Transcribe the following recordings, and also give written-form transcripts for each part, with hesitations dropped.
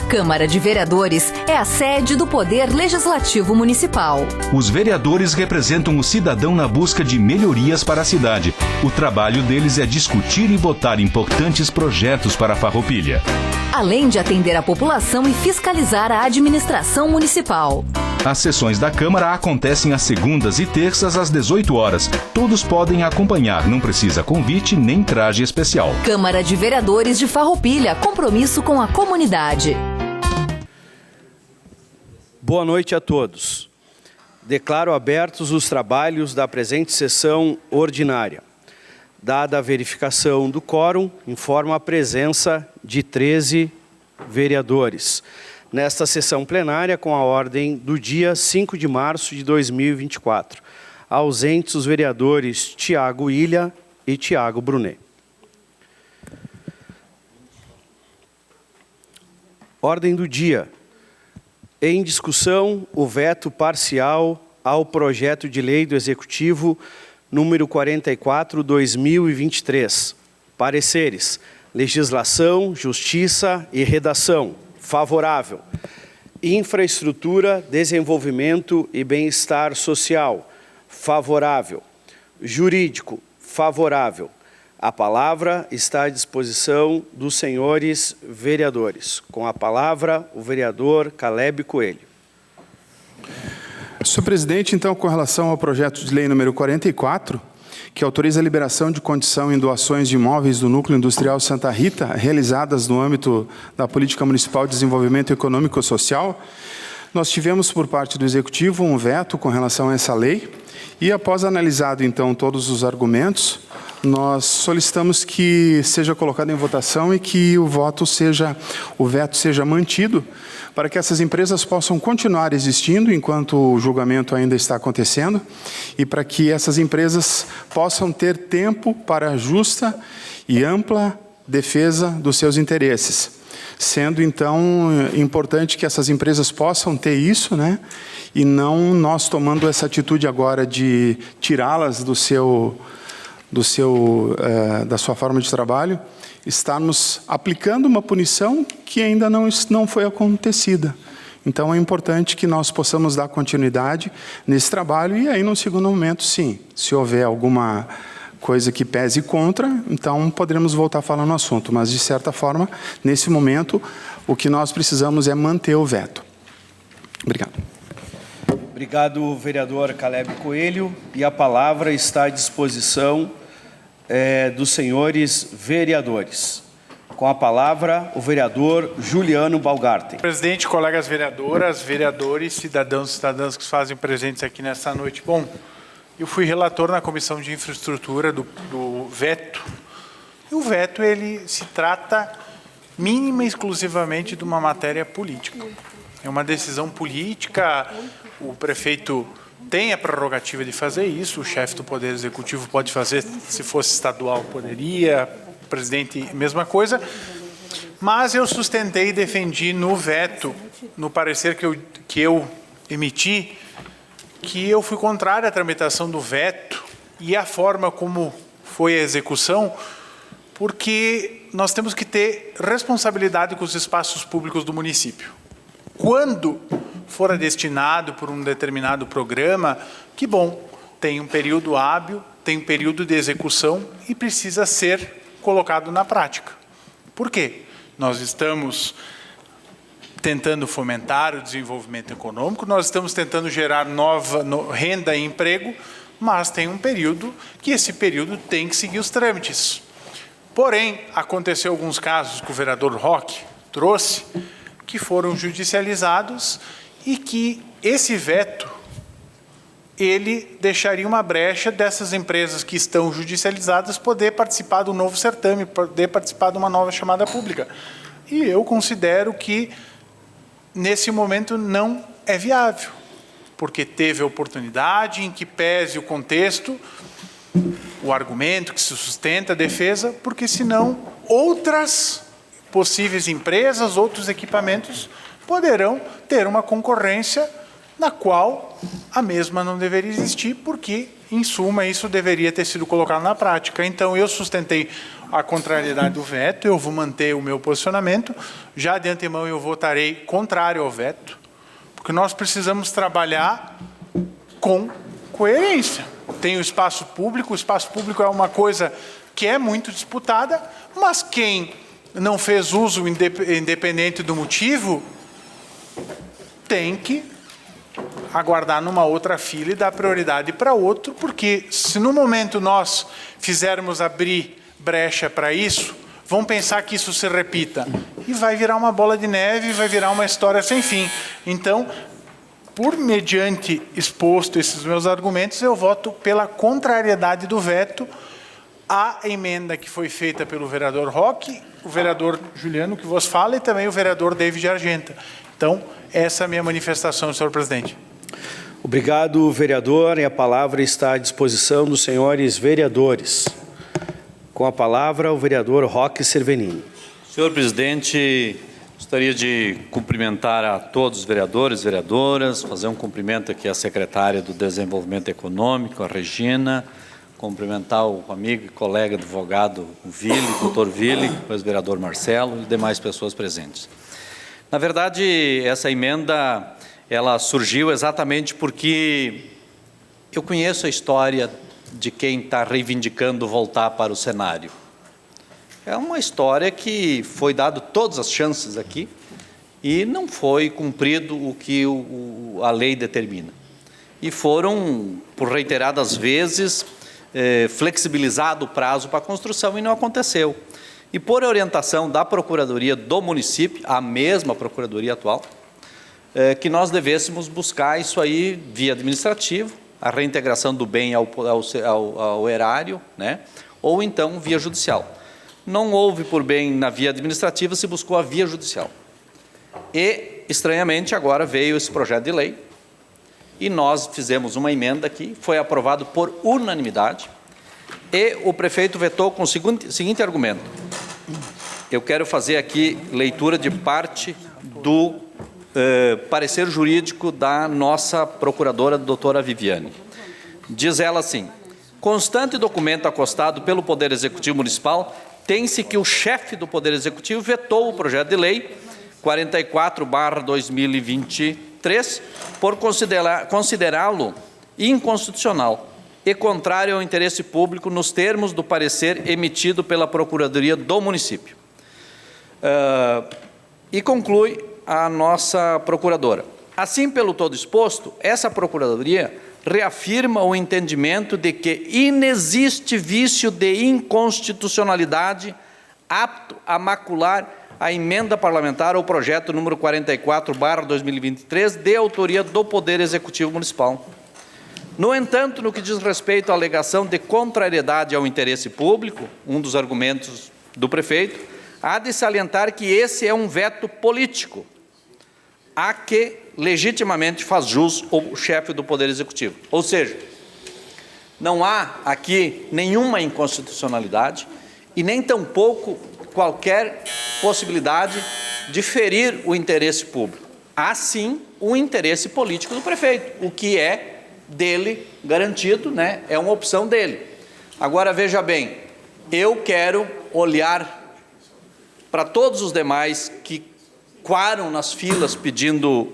Câmara de Vereadores é a sede do Poder Legislativo Municipal. Os vereadores representam o cidadão na busca de melhorias para a cidade. O trabalho deles é discutir e votar importantes projetos para a Farroupilha, além de atender a população e fiscalizar a administração municipal. As sessões da Câmara acontecem às segundas e terças às 18 horas. Todos podem acompanhar, não precisa convite nem traje especial. Câmara de Vereadores de Farroupilha, compromisso com a comunidade. Boa noite a todos. Declaro abertos os trabalhos da presente sessão ordinária. Dada a verificação do quórum, informo a presença de 13 vereadores nesta sessão plenária com a ordem do dia 5 de março de 2024. Ausentes os vereadores Tiago Ilha e Tiago Brunet. Ordem do dia. Em discussão, o veto parcial ao projeto de lei do Executivo número 44/2023. Pareceres: legislação, justiça e redação. Favorável. Infraestrutura, desenvolvimento e bem-estar social. Favorável. Jurídico. Favorável. A palavra está à disposição dos senhores vereadores. Com a palavra, o vereador Caleb Coelho. Senhor presidente, então, com relação ao projeto de lei número 44, que autoriza a liberação de condição em doações de imóveis do Núcleo Industrial Santa Rita, realizadas no âmbito da Política Municipal de Desenvolvimento Econômico e Social, nós tivemos por parte do Executivo um veto com relação a essa lei e, após analisado, então, todos os argumentos, nós solicitamos que seja colocado em votação e que o veto seja mantido para que essas empresas possam continuar existindo enquanto o julgamento ainda está acontecendo e para que essas empresas possam ter tempo para justa e ampla defesa dos seus interesses. Sendo, então, importante que essas empresas possam ter isso, né? E não nós tomando essa atitude agora de tirá-las da sua forma de trabalho, estarmos aplicando uma punição que ainda não foi acontecida. Então, é importante que nós possamos dar continuidade nesse trabalho e aí, num segundo momento, sim, se houver alguma coisa que pese contra, então poderemos voltar a falar no assunto. Mas, de certa forma, nesse momento, o que nós precisamos é manter o veto. Obrigado. Obrigado, vereador Caleb Coelho. E a palavra está à disposição dos senhores vereadores. Com a palavra, o vereador Juliano Balgarten. Presidente, colegas vereadoras, vereadores, cidadãos e cidadãs que se fazem presentes aqui nesta noite. Bom, eu fui relator na Comissão de Infraestrutura do veto. E o veto, ele se trata mínima e exclusivamente de uma matéria política. É uma decisão política, o prefeito tem a prerrogativa de fazer isso, o chefe do Poder Executivo pode fazer, se fosse estadual poderia, o presidente, mesma coisa, mas eu sustentei e defendi no veto, no parecer que eu emiti, que eu fui contrário à tramitação do veto e à forma como foi a execução, porque nós temos que ter responsabilidade com os espaços públicos do município. Quando for destinado por um determinado programa, que bom, tem um período hábil, tem um período de execução e precisa ser colocado na prática. Por quê? Nós estamos tentando fomentar o desenvolvimento econômico, nós estamos tentando gerar nova renda e emprego, mas tem um período que esse período tem que seguir os trâmites. Porém, aconteceu alguns casos que o vereador Roque trouxe, que foram judicializados e que esse veto, ele deixaria uma brecha dessas empresas que estão judicializadas poder participar do novo certame, poder participar de uma nova chamada pública. E eu considero que, nesse momento, não é viável, porque teve a oportunidade em que pese o contexto, o argumento que se sustenta a defesa, porque senão outras possíveis empresas, outros equipamentos poderão ter uma concorrência na qual a mesma não deveria existir, porque, em suma, isso deveria ter sido colocado na prática. Então, eu sustentei a contrariedade do veto, eu vou manter o meu posicionamento. Já de antemão, eu votarei contrário ao veto, porque nós precisamos trabalhar com coerência. Tem o espaço público é uma coisa que é muito disputada, mas quem não fez uso independente do motivo tem que aguardar numa outra fila e dar prioridade para outro, porque se no momento nós fizermos abrir brecha para isso, vão pensar que isso se repita e vai virar uma bola de neve, vai virar uma história sem fim. Então, por mediante exposto esses meus argumentos, eu voto pela contrariedade do veto à emenda que foi feita pelo vereador Roque, o vereador Juliano que vos fala e também o vereador David Argenta. Então, essa é a minha manifestação, senhor presidente. Obrigado, vereador. E a palavra está à disposição dos senhores vereadores. Com a palavra, o vereador Roque Cervenini. Senhor presidente, gostaria de cumprimentar a todos os vereadores e vereadoras, fazer um cumprimento aqui à secretária do Desenvolvimento Econômico, a Regina, cumprimentar o amigo e colega advogado Ville, doutor Ville, o ex-vereador Marcelo e demais pessoas presentes. Na verdade, essa emenda, ela surgiu exatamente porque eu conheço a história de quem está reivindicando voltar para o cenário. É uma história que foi dado todas as chances aqui e não foi cumprido o que a lei determina. E foram, por reiteradas vezes, flexibilizado o prazo para a construção e não aconteceu. E por orientação da Procuradoria do município, a mesma Procuradoria atual, que nós devêssemos buscar isso aí via administrativo, a reintegração do bem ao erário, né? Ou então via judicial. Não houve por bem na via administrativa, se buscou a via judicial. E, estranhamente, agora veio esse projeto de lei e nós fizemos uma emenda aqui, foi aprovado por unanimidade e o prefeito vetou com o seguinte argumento. Eu quero fazer aqui leitura de parte do parecer jurídico da nossa procuradora, doutora Viviane. Diz ela assim: constante documento acostado pelo Poder Executivo Municipal, tem-se que o chefe do Poder Executivo vetou o projeto de lei 44/2023 por considerá-lo inconstitucional e contrário ao interesse público nos termos do parecer emitido pela Procuradoria do município. E conclui a nossa procuradora. Assim, pelo todo exposto, essa Procuradoria reafirma o entendimento de que inexiste vício de inconstitucionalidade apto a macular a emenda parlamentar ao projeto número 44/2023, de autoria do Poder Executivo Municipal. No entanto, no que diz respeito à alegação de contrariedade ao interesse público, um dos argumentos do prefeito, há de salientar que esse é um veto político, a que legitimamente faz jus o chefe do Poder Executivo. Ou seja, não há aqui nenhuma inconstitucionalidade e nem tampouco qualquer possibilidade de ferir o interesse público. Há sim o interesse político do prefeito, o que é dele garantido, né? É uma opção dele. Agora, veja bem, eu quero olhar para todos os demais que coaram nas filas pedindo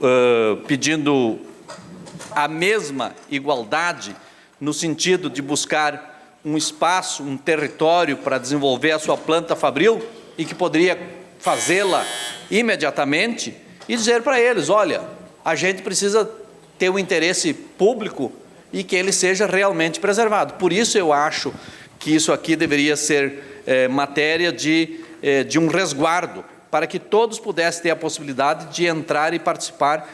a mesma igualdade, no sentido de buscar um espaço, um território para desenvolver a sua planta fabril e que poderia fazê-la imediatamente e dizer para eles, olha, a gente precisa ter um interesse público e que ele seja realmente preservado. Por isso eu acho que isso aqui deveria ser matéria de um resguardo, para que todos pudessem ter a possibilidade de entrar e participar,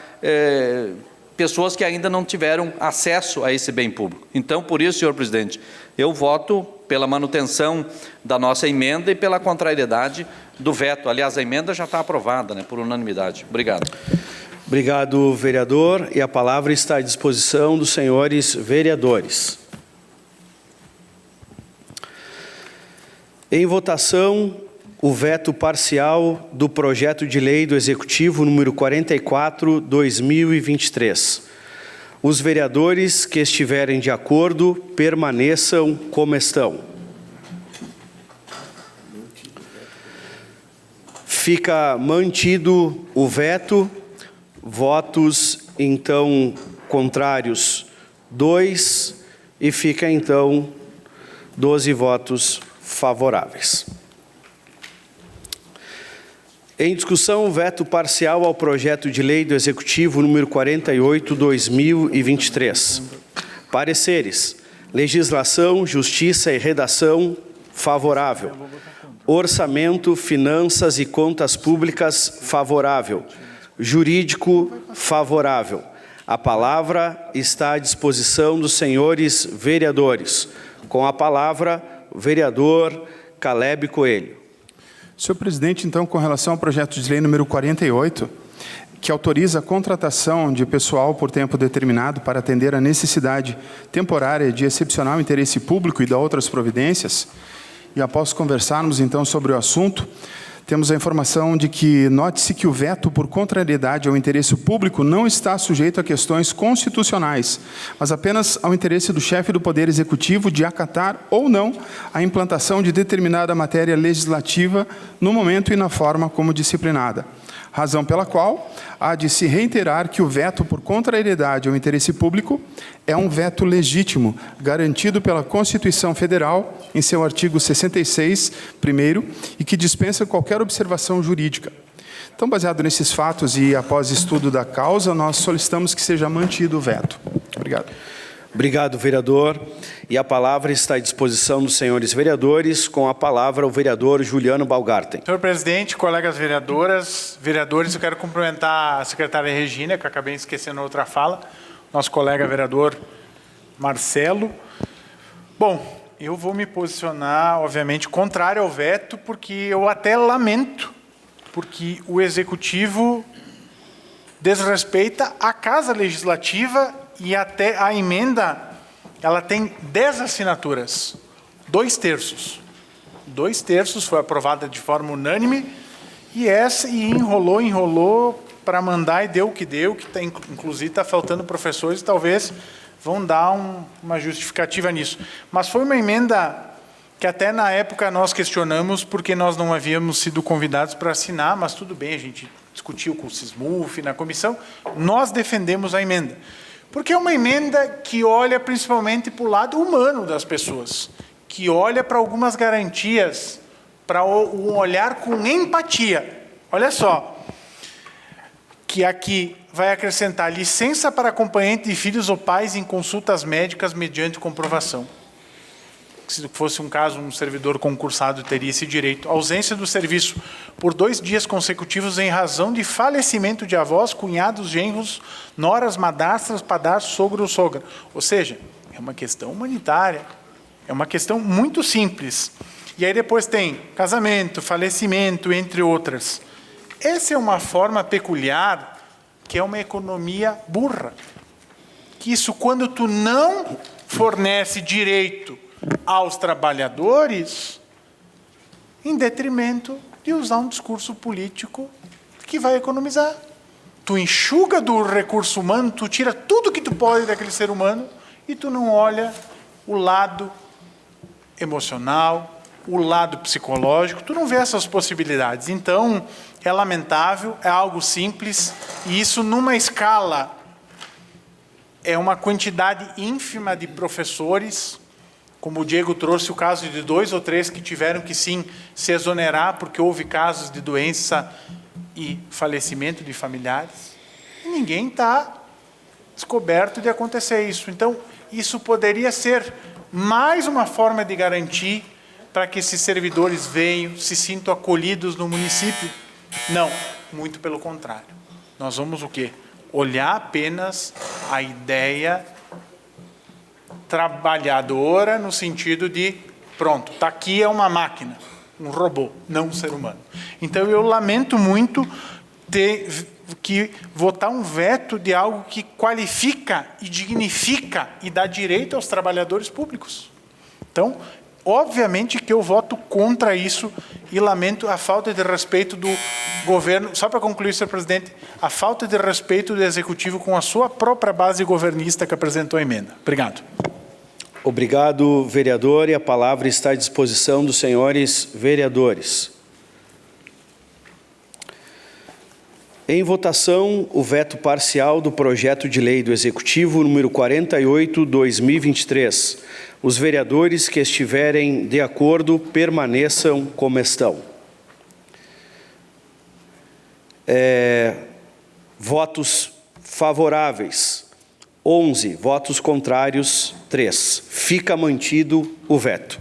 pessoas que ainda não tiveram acesso a esse bem público. Então, por isso, senhor presidente, eu voto pela manutenção da nossa emenda e pela contrariedade do veto. Aliás, a emenda já está aprovada, né, por unanimidade. Obrigado. Obrigado, vereador. E a palavra está à disposição dos senhores vereadores. Em votação, o veto parcial do projeto de lei do Executivo número 44/2023. Os vereadores que estiverem de acordo, permaneçam como estão. Fica mantido o veto. Votos, então, contrários, 2. E fica, então, 12 votos favoráveis. Em discussão, veto parcial ao projeto de lei do Executivo número 48/2023. Pareceres: Legislação, Justiça e Redação, favorável. Orçamento, Finanças e Contas Públicas, favorável. Jurídico, favorável. A palavra está à disposição dos senhores vereadores. Com a palavra, o vereador Caleb Coelho. Senhor presidente, então, com relação ao projeto de lei número 48, que autoriza a contratação de pessoal por tempo determinado para atender a necessidade temporária de excepcional interesse público e da outras providências, e após conversarmos, então, sobre o assunto, temos a informação de que note-se que o veto por contrariedade ao interesse público não está sujeito a questões constitucionais, mas apenas ao interesse do chefe do Poder Executivo de acatar ou não a implantação de determinada matéria legislativa no momento e na forma como disciplinada. Razão pela qual há de se reiterar que o veto por contrariedade ao interesse público é um veto legítimo, garantido pela Constituição Federal, em seu artigo 66, primeiro, e que dispensa qualquer observação jurídica. Então, baseado nesses fatos e após estudo da causa, nós solicitamos que seja mantido o veto. Obrigado. Obrigado, vereador. E a palavra está à disposição dos senhores vereadores. Com a palavra, o vereador Juliano Balgarten. Senhor presidente, colegas vereadoras, vereadores, eu quero cumprimentar a secretária Regina, que eu acabei esquecendo na outra fala, nosso colega vereador Marcelo. Bom, eu vou me posicionar, obviamente, contrário ao veto, porque eu até lamento, porque o Executivo desrespeita a Casa Legislativa e até a emenda, ela tem 10 assinaturas, 2/3. 2/3 foi aprovada de forma unânime e enrolou para mandar e deu o que deu, que inclusive está faltando professores, talvez vão dar uma justificativa nisso. Mas foi uma emenda que até na época nós questionamos porque nós não havíamos sido convidados para assinar, mas tudo bem, a gente discutiu com o SISMUF na comissão, nós defendemos a emenda. Porque é uma emenda que olha principalmente para o lado humano das pessoas, que olha para algumas garantias, para um olhar com empatia. Olha só, que aqui vai acrescentar licença para acompanhante de filhos ou pais em consultas médicas mediante comprovação. Se fosse um caso, um servidor concursado teria esse direito. Ausência do serviço por 2 dias consecutivos em razão de falecimento de avós, cunhados, genros, noras, madrastas, padrastos, sogro ou sogra. Ou seja, é uma questão humanitária, é uma questão muito simples. E aí depois tem casamento, falecimento, entre outras. Essa é uma forma peculiar, que é uma economia burra. Que isso, quando tu não fornece direito aos trabalhadores, em detrimento de usar um discurso político que vai economizar. Tu enxuga do recurso humano, tu tira tudo que tu pode daquele ser humano e tu não olha o lado emocional, o lado psicológico, tu não vê essas possibilidades. Então, é lamentável, é algo simples, e isso numa escala, é uma quantidade ínfima de professores. Como o Diego trouxe o caso de 2 ou 3 que tiveram que sim se exonerar porque houve casos de doença e falecimento de familiares. E ninguém está descoberto de acontecer isso. Então, isso poderia ser mais uma forma de garantir para que esses servidores venham, se sintam acolhidos no município. Não, muito pelo contrário. Nós vamos o quê? Olhar apenas a ideia trabalhadora no sentido de, pronto, está aqui é uma máquina, um robô, não um ser humano. Então, eu lamento muito ter que votar um veto de algo que qualifica e dignifica e dá direito aos trabalhadores públicos. Então, obviamente que eu voto contra isso e lamento a falta de respeito do governo, só para concluir, senhor presidente, a falta de respeito do Executivo com a sua própria base governista que apresentou a emenda. Obrigado. Obrigado, vereador, e a palavra está à disposição dos senhores vereadores. Em votação, o veto parcial do projeto de lei do Executivo número 48/2023. Os vereadores que estiverem de acordo permaneçam como estão. Votos favoráveis, 11. Votos contrários, 3. Fica mantido o veto.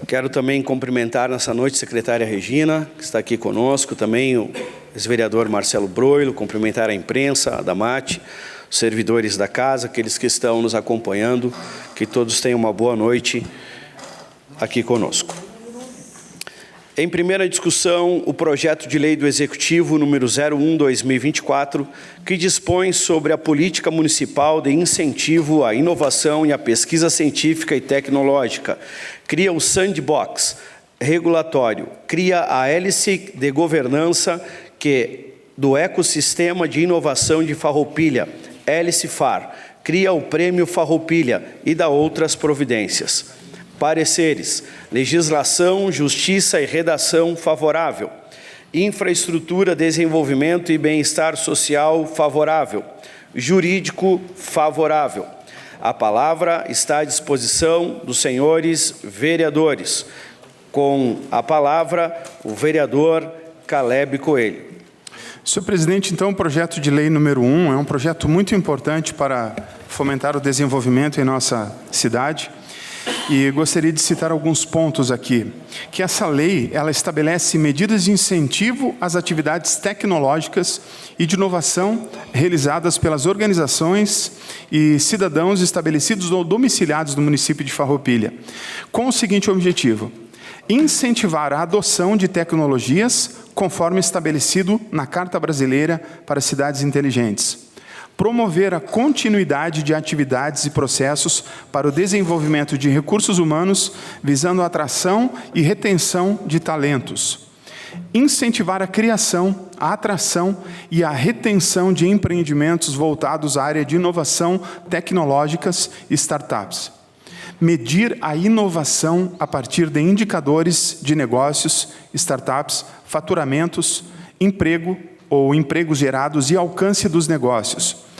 Quero também cumprimentar nessa noite a secretária Regina, que está aqui conosco, também o ex-vereador Marcelo Broilo, cumprimentar a imprensa, a Damate, os servidores da casa, aqueles que estão nos acompanhando, que todos tenham uma boa noite aqui conosco. Em primeira discussão, o projeto de lei do Executivo número 01/2024, que dispõe sobre a política municipal de incentivo à inovação e à pesquisa científica e tecnológica, cria o sandbox regulatório, cria a hélice de governança do ecossistema de inovação de Farroupilha, hélice FAR, cria o prêmio Farroupilha e dá outras providências. Pareceres: legislação, justiça e redação favorável. Infraestrutura, desenvolvimento e bem-estar social favorável. Jurídico favorável. A palavra está à disposição dos senhores vereadores. Com a palavra, o vereador Caleb Coelho. Senhor presidente, então o projeto de lei número 1 é um projeto muito importante para fomentar o desenvolvimento em nossa cidade. E gostaria de citar alguns pontos aqui, que essa lei, ela estabelece medidas de incentivo às atividades tecnológicas e de inovação realizadas pelas organizações e cidadãos estabelecidos ou domiciliados no município de Farroupilha, com o seguinte objetivo: incentivar a adoção de tecnologias conforme estabelecido na Carta Brasileira para Cidades Inteligentes. Promover a continuidade de atividades e processos para o desenvolvimento de recursos humanos, visando a atração e retenção de talentos. Incentivar a criação, a atração e a retenção de empreendimentos voltados à área de inovação tecnológicas e startups. Medir a inovação a partir de indicadores de negócios, startups, faturamentos, emprego ou empregos gerados e alcance dos negócios.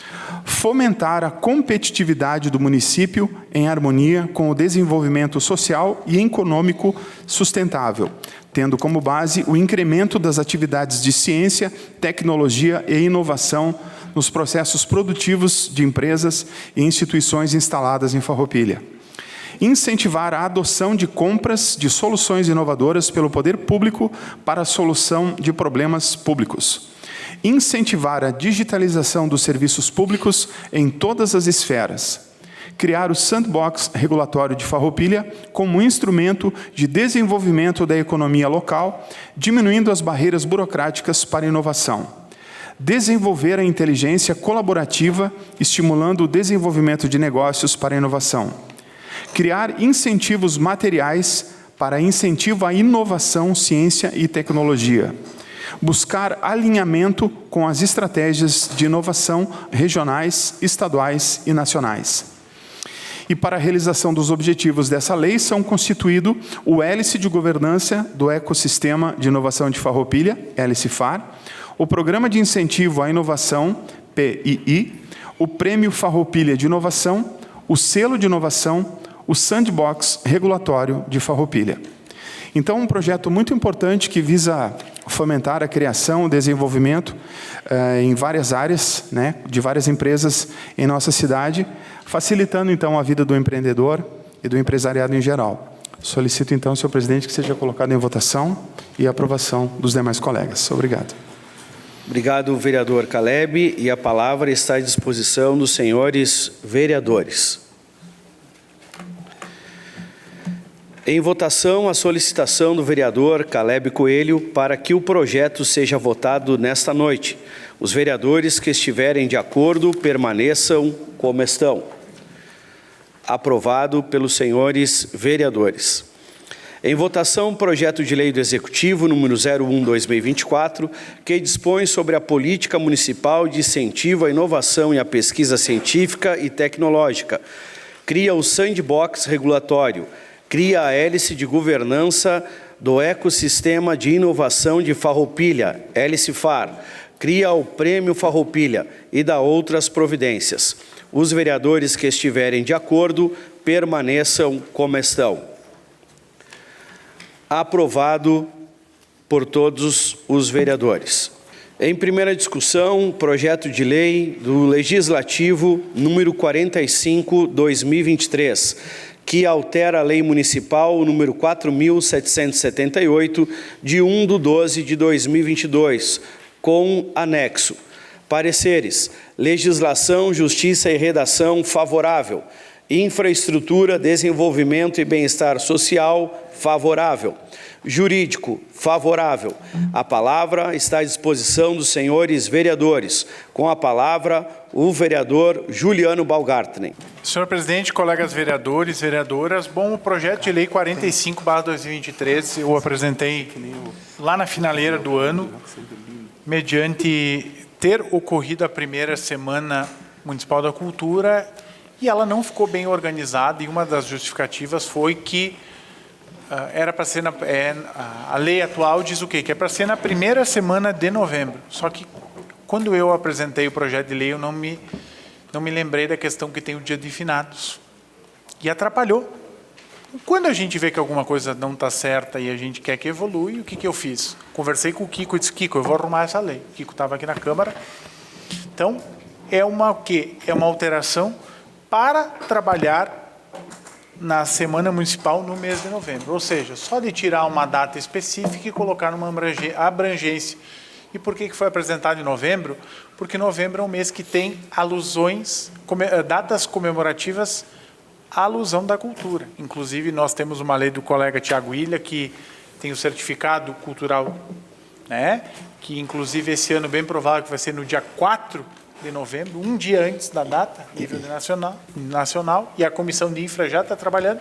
Fomentar a competitividade do município em harmonia com o desenvolvimento social e econômico sustentável, tendo como base o incremento das atividades de ciência, tecnologia e inovação nos processos produtivos de empresas e instituições instaladas em Farroupilha. Incentivar a adoção de compras de soluções inovadoras pelo poder público para a solução de problemas públicos. Incentivar a digitalização dos serviços públicos em todas as esferas. Criar o sandbox regulatório de Farroupilha como instrumento de desenvolvimento da economia local, diminuindo as barreiras burocráticas para a inovação. Desenvolver a inteligência colaborativa, estimulando o desenvolvimento de negócios para a inovação. Criar incentivos materiais para incentivo à inovação, ciência e tecnologia. Buscar alinhamento com as estratégias de inovação regionais, estaduais e nacionais. E para a realização dos objetivos dessa lei são constituído o hélice de governança do ecossistema de inovação de Farroupilha, hélice FAR, o Programa de Incentivo à Inovação, PII, o Prêmio Farroupilha de Inovação, o Selo de Inovação, o Sandbox Regulatório de Farroupilha. Então, um projeto muito importante que visa fomentar a criação, o desenvolvimento em várias áreas, de várias empresas em nossa cidade, facilitando, então, a vida do empreendedor e do empresariado em geral. Solicito, então, senhor presidente, que seja colocado em votação e aprovação dos demais colegas. Obrigado. Obrigado, vereador Caleb, e a palavra está à disposição dos senhores vereadores. Em votação, a solicitação do vereador Caleb Coelho para que o projeto seja votado nesta noite. Os vereadores que estiverem de acordo permaneçam como estão. Aprovado pelos senhores vereadores. Em votação, projeto de lei do Executivo número 01/2024, que dispõe sobre a política municipal de incentivo à inovação e à pesquisa científica e tecnológica. Cria o sandbox regulatório. Cria a hélice de governança do ecossistema de inovação de Farroupilha, HéliceFar. Cria o Prêmio Farroupilha e dá outras providências. Os vereadores que estiverem de acordo permaneçam como estão. Aprovado por todos os vereadores. Em primeira discussão, projeto de lei do Legislativo número 45/2023, que altera a Lei Municipal número 4.778, de 1/12/2022, com anexo. Pareceres: legislação, justiça e redação favorável. Infraestrutura, desenvolvimento e bem-estar social, favorável. Jurídico, favorável. A palavra está à disposição dos senhores vereadores. Com a palavra, o vereador Juliano Baumgartner. Senhor presidente, colegas vereadores, vereadoras, bom, o projeto de lei 45/2023 eu apresentei lá na finaleira do ano, mediante ter ocorrido a primeira Semana Municipal da Cultura, e ela não ficou bem organizada, e uma das justificativas foi que era para ser, a lei atual diz o quê? Que é para ser na primeira semana de novembro. Só que, quando eu apresentei o projeto de lei, eu não me lembrei da questão que tem o dia de finados. E atrapalhou. Quando a gente vê que alguma coisa não está certa e a gente quer que evolui, o que eu fiz? Conversei com o Kiko e disse: Kiko, eu vou arrumar essa lei. O Kiko estava aqui na Câmara. Então, é uma alteração para trabalhar na Semana Municipal no mês de novembro. Ou seja, só de tirar uma data específica e colocar numa abrangência. E por que foi apresentado em novembro? Porque novembro é um mês que tem alusões, datas comemorativas à alusão da cultura. Inclusive, nós temos uma lei do colega Tiago Ilha, que tem o certificado cultural, né? Que inclusive esse ano bem provável que vai ser no dia 4 de novembro, um dia antes da data, nível nacional, e a Comissão de Infra já está trabalhando.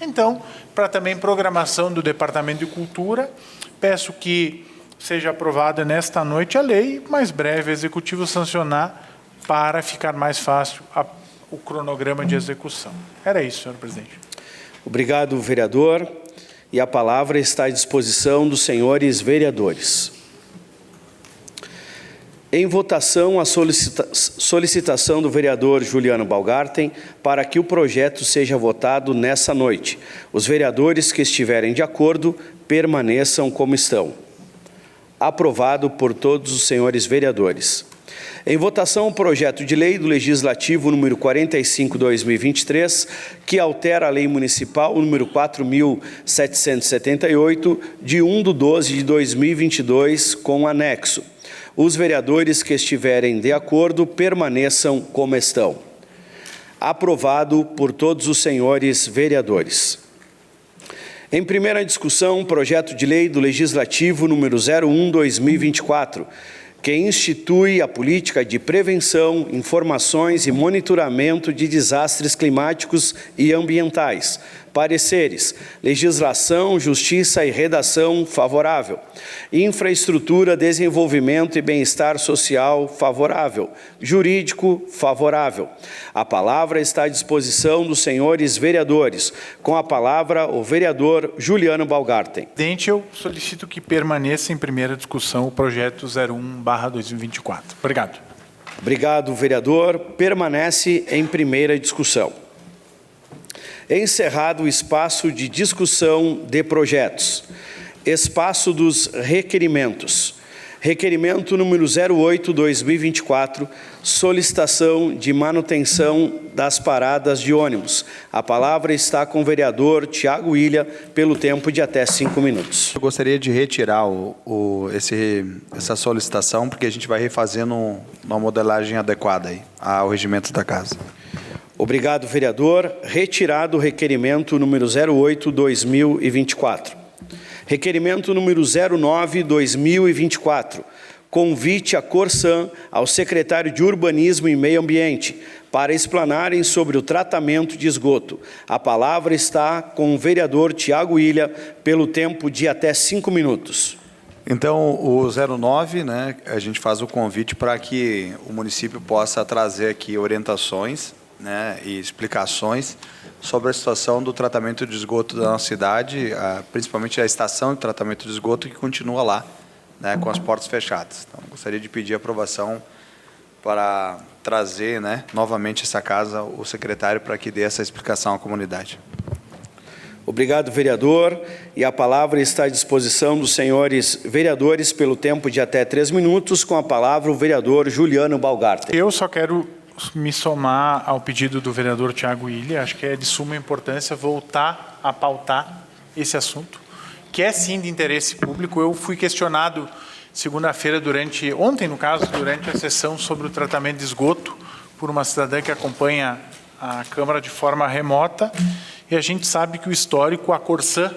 Então, para também programação do Departamento de Cultura, peço que seja aprovada nesta noite a lei, mais breve o Executivo sancionar para ficar mais fácil o cronograma de execução. Era isso, senhor presidente. Obrigado, vereador. E a palavra está à disposição dos senhores vereadores. Em votação, a solicitação do vereador Juliano Baumgartner para que o projeto seja votado nessa noite. Os vereadores que estiverem de acordo permaneçam como estão. Aprovado por todos os senhores vereadores. Em votação, o projeto de lei do Legislativo número 45/2023, que altera a Lei Municipal número 4.778, de 1/12/2022, com anexo. Os vereadores que estiverem de acordo permaneçam como estão. Aprovado por todos os senhores vereadores. Em primeira discussão, projeto de lei do Legislativo número 01/2024, que institui a política de prevenção, informações e monitoramento de desastres climáticos e ambientais. Pareceres: legislação, justiça e redação favorável. Infraestrutura, desenvolvimento e bem-estar social favorável. Jurídico favorável. A palavra está à disposição dos senhores vereadores. Com a palavra, o vereador Juliano Baumgartner. Presidente, eu solicito que permaneça em primeira discussão o projeto 01/2024. Obrigado. Obrigado, vereador. Permanece em primeira discussão. Encerrado o espaço de discussão de projetos. Espaço dos requerimentos. Requerimento número 08/2024, solicitação de manutenção das paradas de ônibus. A palavra está com o vereador Tiago Ilha, pelo tempo de até 5 minutos. Eu gostaria de retirar essa solicitação, porque a gente vai refazendo uma modelagem adequada aí ao regimento da casa. Obrigado, vereador. Retirado o requerimento número 08/2024. Requerimento número 09/2024, convite à Corsan, ao secretário de Urbanismo e Meio Ambiente, para explanarem sobre o tratamento de esgoto. A palavra está com o vereador Tiago Ilha, pelo tempo de até 5 minutos. Então, o 09, né, a gente faz o convite para que o município possa trazer aqui orientações, né, e explicações sobre a situação do tratamento de esgoto da nossa cidade, principalmente a estação de tratamento de esgoto que continua lá, né, com as portas fechadas. Então, gostaria de pedir aprovação para trazer, né, novamente essa casa, o secretário, para que dê essa explicação à comunidade. Obrigado, vereador. E a palavra está à disposição dos senhores vereadores pelo tempo de até 3 minutos. Com a palavra, o vereador Juliano Balgarten. Eu só quero me somar ao pedido do vereador Tiago Ilha. Acho que é de suma importância voltar a pautar esse assunto, que é sim de interesse público. Eu fui questionado segunda-feira, ontem no caso, durante a sessão sobre o tratamento de esgoto, por uma cidadã que acompanha a Câmara de forma remota, e a gente sabe que o histórico, a Corsan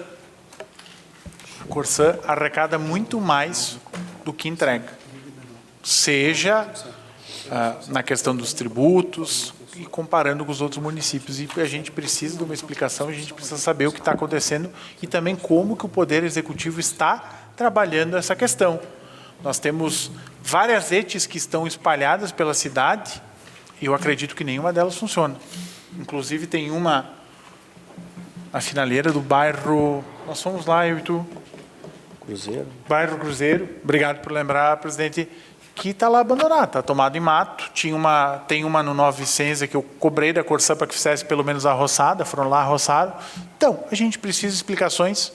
arrecada muito mais do que entrega, seja na questão dos tributos e comparando com os outros municípios. E a gente precisa de uma explicação, a gente precisa saber o que está acontecendo e também como que o Poder Executivo está trabalhando essa questão. Nós temos várias ETs que estão espalhadas pela cidade e eu acredito que nenhuma delas funciona. Inclusive tem uma na finaleira do bairro, nós fomos lá, eu e tu. Cruzeiro. Bairro Cruzeiro, obrigado por lembrar, presidente, que está lá abandonado, está tomado em mato. Tem uma no Nova Vicência que eu cobrei da Corsan para que fizesse pelo menos a roçada, foram lá roçaram. Então, a gente precisa de explicações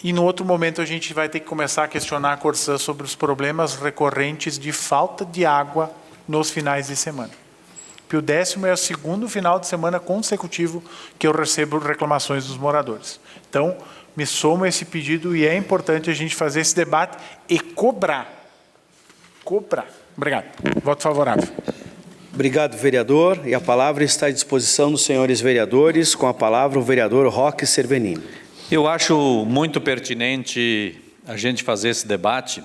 e no outro momento a gente vai ter que começar a questionar a Corsan sobre os problemas recorrentes de falta de água nos finais de semana. O 10º é o segundo final de semana consecutivo que eu recebo reclamações dos moradores. Então, me somo a esse pedido e é importante a gente fazer esse debate e cobrar. Cobrar. Obrigado. Voto favorável. Obrigado, vereador. E a palavra está à disposição dos senhores vereadores. Com a palavra, o vereador Roque Cervenini. Eu acho muito pertinente a gente fazer esse debate,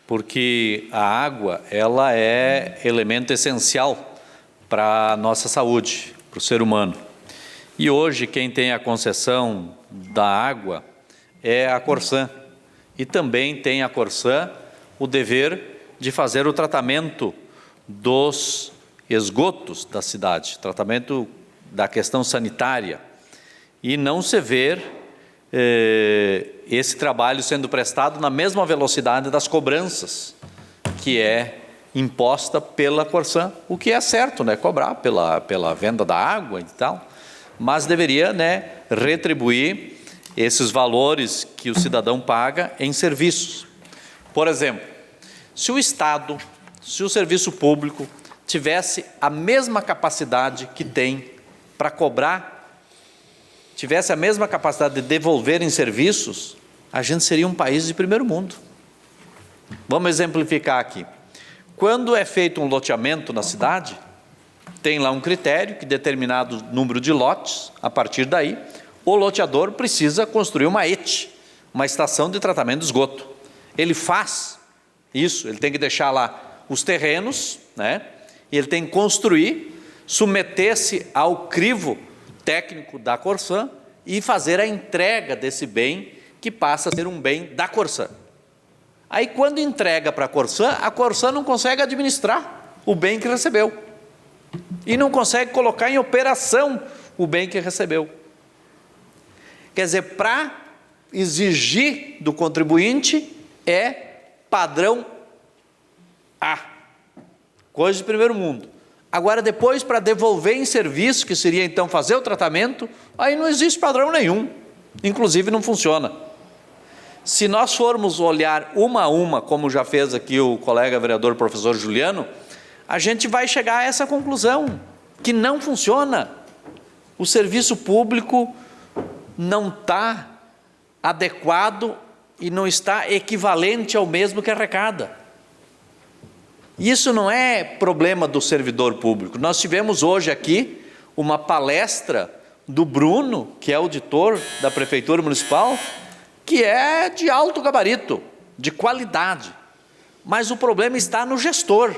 porque a água, ela é elemento essencial para a nossa saúde, para o ser humano. E hoje quem tem a concessão da água é a Corsan. E também tem a Corsan o dever de fazer o tratamento dos esgotos da cidade, tratamento da questão sanitária. E não se ver esse trabalho sendo prestado na mesma velocidade das cobranças, que é imposta pela Corsan, o que é certo, né, cobrar pela venda da água e tal, mas deveria, né, retribuir esses valores que o cidadão paga em serviços. Por exemplo, se o Estado, se o serviço público tivesse a mesma capacidade que tem para cobrar, tivesse a mesma capacidade de devolver em serviços, a gente seria um país de primeiro mundo. Vamos exemplificar aqui. Quando é feito um loteamento na cidade, tem lá um critério que determinado número de lotes, a partir daí, o loteador precisa construir uma ET, uma estação de tratamento de esgoto. Ele faz isso, ele tem que deixar lá os terrenos, né? E ele tem que construir, submeter-se ao crivo técnico da Corsan e fazer a entrega desse bem, que passa a ser um bem da Corsan. Aí, quando entrega para a Corsan não consegue administrar o bem que recebeu. E não consegue colocar em operação o bem que recebeu. Quer dizer, para exigir do contribuinte é padrão A. Coisa de primeiro mundo. Agora, depois, para devolver em serviço, que seria então fazer o tratamento, aí não existe padrão nenhum. Inclusive, não funciona. Se nós formos olhar uma a uma, como já fez aqui o colega vereador professor Juliano, a gente vai chegar a essa conclusão, que não funciona. O serviço público não está adequado e não está equivalente ao mesmo que arrecada. Isso não é problema do servidor público. Nós tivemos hoje aqui uma palestra do Bruno, que é auditor da Prefeitura Municipal, que é de alto gabarito, de qualidade. mas o problema está no gestor.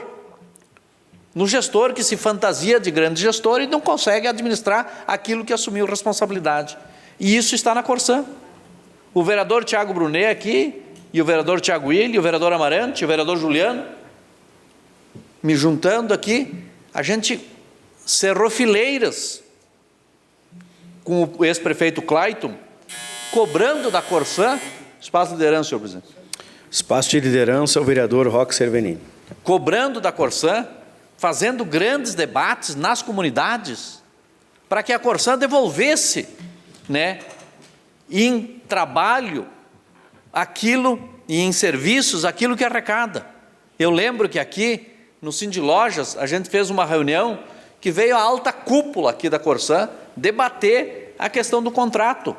No gestor que se fantasia de grande gestor e não consegue administrar aquilo que assumiu responsabilidade. E isso está na Corsã. O vereador Tiago Brunet aqui, e o vereador Tiago Willi, o vereador Amarante, o vereador Juliano, me juntando aqui, a gente cerrou fileiras com o ex-prefeito Clayton, cobrando da Corsã espaço de liderança, senhor presidente. Espaço de liderança, o vereador Roque Cervenini. Cobrando da Corsã, fazendo grandes debates nas comunidades, para que a Corsã devolvesse, né, em trabalho aquilo e em serviços aquilo que arrecada. Eu lembro que aqui no Sindilojas a gente fez uma reunião que veio a alta cúpula aqui da Corsã debater a questão do contrato.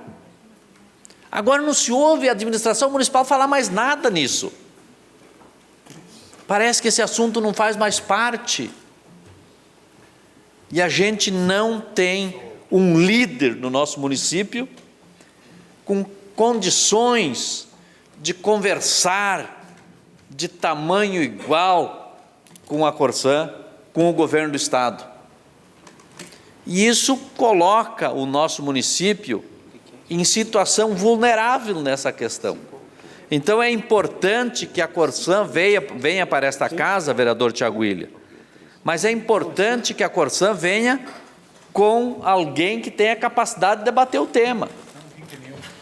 Agora não se ouve a administração municipal falar mais nada nisso. Parece que esse assunto não faz mais parte. E a gente não tem um líder no nosso município com condições de conversar de tamanho igual com a Corsã, com o governo do Estado. E isso coloca o nosso município em situação vulnerável nessa questão. Então é importante que a Corsã venha para esta casa, vereador Tiago Willi, mas é importante que a Corsã venha com alguém que tenha capacidade de debater o tema.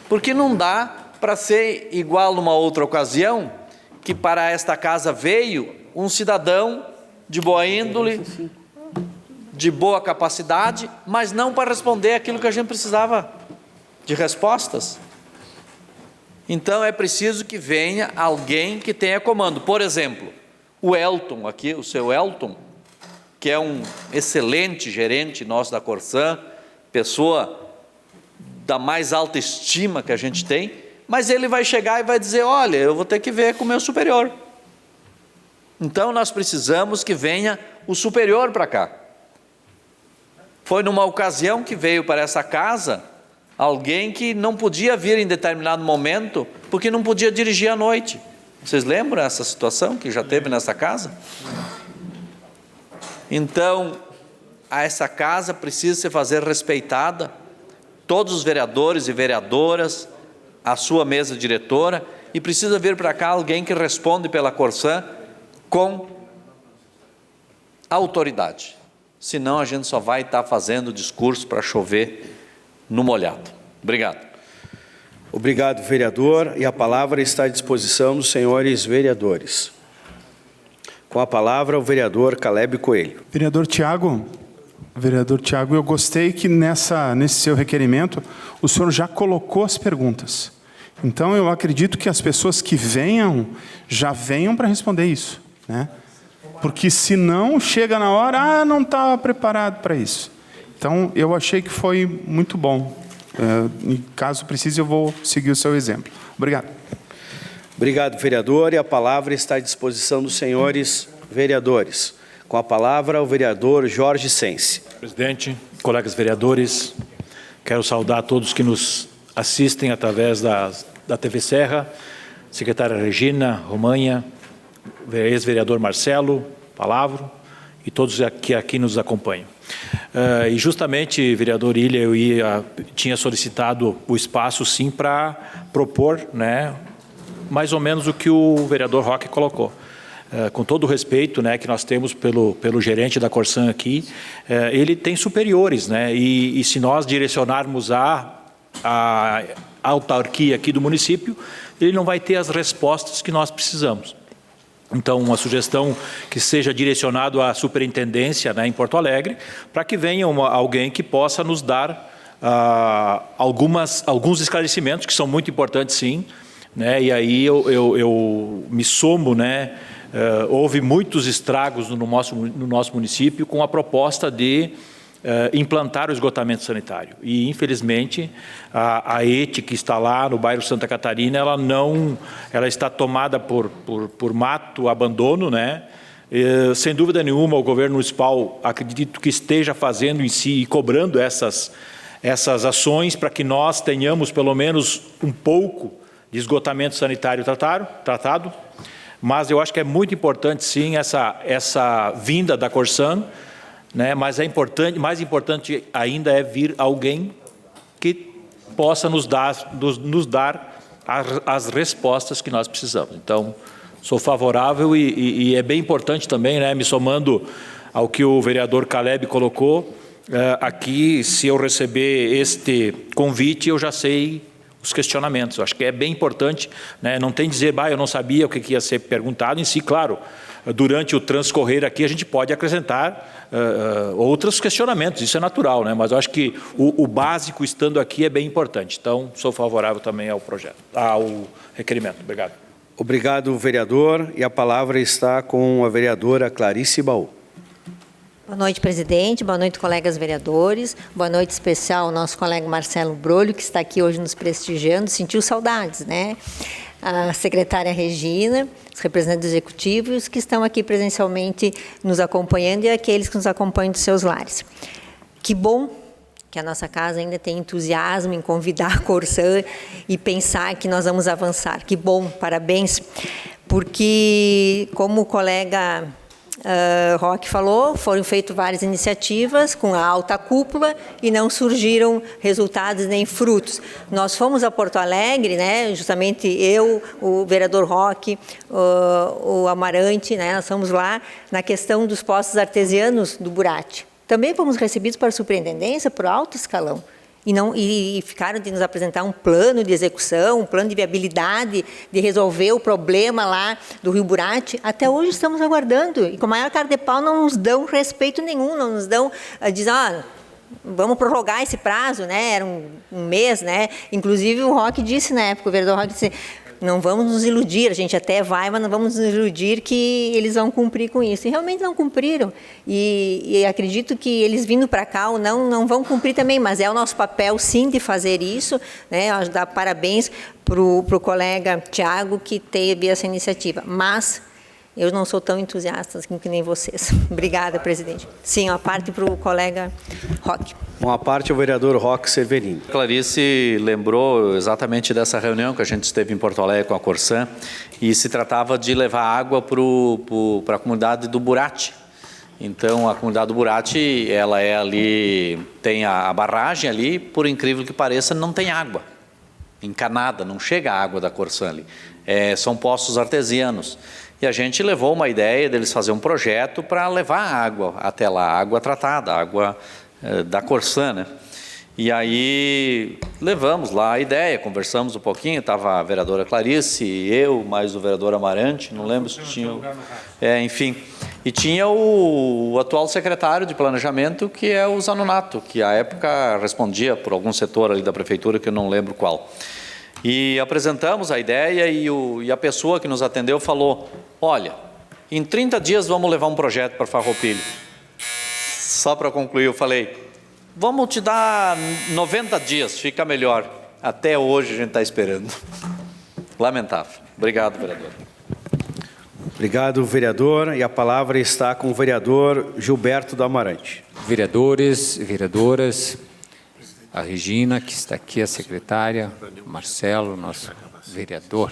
Porque não dá para ser igual numa outra ocasião, que para esta casa veio um cidadão de boa índole, de boa capacidade, mas não para responder aquilo que a gente precisava de respostas. Então é preciso que venha alguém que tenha comando. Por exemplo, o Elton aqui, o seu Elton, que é um excelente gerente nosso da Corsã, pessoa da mais alta estima que a gente tem, mas ele vai chegar e vai dizer, olha, eu vou ter que ver com o meu superior. Então nós precisamos que venha o superior para cá. Foi numa ocasião que veio para essa casa alguém que não podia vir em determinado momento, porque não podia dirigir à noite. Vocês lembram essa situação que já teve nessa casa? Então, essa casa precisa se fazer respeitada, todos os vereadores e vereadoras, a sua mesa diretora, e precisa vir para cá alguém que responde pela Corsã com autoridade. Senão a gente só vai estar fazendo discurso para chover no molhado. Obrigado. Obrigado, vereador. E a palavra está à disposição dos senhores vereadores. Com a palavra, o vereador Caleb Coelho. Vereador Tiago, eu gostei que nesse seu requerimento o senhor já colocou as perguntas. Então, eu acredito que as pessoas que venham, já venham para responder isso, né? Porque se não, chega na hora, não estava preparado para isso. Então, eu achei que foi muito bom. Caso precise, eu vou seguir o seu exemplo. Obrigado. Obrigado, vereador. E a palavra está à disposição dos senhores vereadores. Com a palavra, o vereador Jorge Sense. Presidente, colegas vereadores, quero saudar todos que nos assistem através da TV Serra, secretária Regina, Romanha, ex-vereador Marcelo, Palavro, e todos que aqui nos acompanham. E justamente, vereador Ilha, eu tinha solicitado o espaço, sim, para propor, né, mais ou menos o que o vereador Roque colocou. Com todo o respeito, né, que nós temos pelo gerente da Corsã aqui, ele tem superiores, né, e se nós direcionarmos a autarquia aqui do município, ele não vai ter as respostas que nós precisamos. Então, uma sugestão que seja direcionado à superintendência, né, em Porto Alegre, para que venha alguém que possa nos dar alguns esclarecimentos, que são muito importantes, sim, né, e aí eu me somo, né, houve muitos estragos no nosso município com a proposta de implantar o esgotamento sanitário. E, infelizmente, a ETE, que está lá no bairro Santa Catarina, ela está tomada por mato, abandono, né? Sem dúvida nenhuma, o governo municipal, acredito que esteja fazendo em si e cobrando essas ações para que nós tenhamos, pelo menos, um pouco de esgotamento sanitário tratado. Mas eu acho que é muito importante, sim, essa vinda da Corsan, né? Mas mais importante ainda é vir alguém que possa nos dar as respostas que nós precisamos. Então, sou favorável e é bem importante também, né, me somando ao que o vereador Caleb colocou, aqui, se eu receber este convite, eu já sei os questionamentos. Eu acho que é bem importante, né, não tem dizer, eu não sabia o que ia ser perguntado em si, claro. Durante o transcorrer aqui, a gente pode acrescentar outros questionamentos, isso é natural, né? Mas eu acho que o básico estando aqui é bem importante. Então, sou favorável também ao projeto, ao requerimento. Obrigado. Obrigado, vereador. E a palavra está com a vereadora Clarice Baú. Boa noite, presidente. Boa noite, colegas vereadores. Boa noite especial ao nosso colega Marcelo Brolho, que está aqui hoje nos prestigiando. Sentiu saudades, né? A secretária Regina, os representantes executivos que estão aqui presencialmente nos acompanhando e aqueles que nos acompanham dos seus lares. Que bom que a nossa casa ainda tem entusiasmo em convidar a Corsan e pensar que nós vamos avançar. Que bom, parabéns, porque, como o colega Roque falou, foram feitas várias iniciativas com a alta cúpula e não surgiram resultados nem frutos. Nós fomos a Porto Alegre, né, justamente eu, o vereador Roque, o Amarante, né, nós fomos lá na questão dos postos artesianos do Burati. Também fomos recebidos para a superintendência por alto escalão. E ficaram de nos apresentar um plano de execução, um plano de viabilidade, de resolver o problema lá do Rio Burati. Até hoje estamos aguardando. E com a maior cara de pau não nos dão respeito nenhum, não nos dão, dizem, vamos prorrogar esse prazo, né? Era um mês, né? Inclusive o Roque disse na época, o vereador Roque disse, não vamos nos iludir, a gente até vai, mas não vamos nos iludir que eles vão cumprir com isso. E realmente não cumpriram. E acredito que eles vindo para cá ou não vão cumprir também, mas é o nosso papel, sim, de fazer isso, né? Dar parabéns para o colega Tiago, que teve essa iniciativa. Mas eu não sou tão entusiasta que nem vocês. Obrigada, presidente. Sim, a parte para o colega Roque. Uma parte é o vereador Roque Severino. Clarice lembrou exatamente dessa reunião que a gente esteve em Porto Alegre com a Corsan e se tratava de levar água para a comunidade do Burati. Então, a comunidade do Burati, ela é ali, tem a barragem ali, por incrível que pareça, não tem água encanada, não chega a água da Corsan ali. São poços artesianos. E a gente levou uma ideia deles fazer um projeto para levar água até lá, água tratada, água da Corsan, né? E aí levamos lá a ideia, conversamos um pouquinho, estava a vereadora Clarice, eu, mais o vereador Amarante, não lembro se tinha... enfim, e tinha o atual secretário de planejamento, que é o Zanonato, que à época respondia por algum setor ali da prefeitura, que eu não lembro qual. E apresentamos a ideia e a pessoa que nos atendeu falou, olha, em 30 dias vamos levar um projeto para Farroupilha. Só para concluir, eu falei, vamos te dar 90 dias, fica melhor. Até hoje a gente está esperando. Lamentável. Obrigado, vereador. Obrigado, vereador. E a palavra está com o vereador Gilberto do Amarante. Vereadores e vereadoras, a Regina, que está aqui, a secretária, o Marcelo, nosso vereador.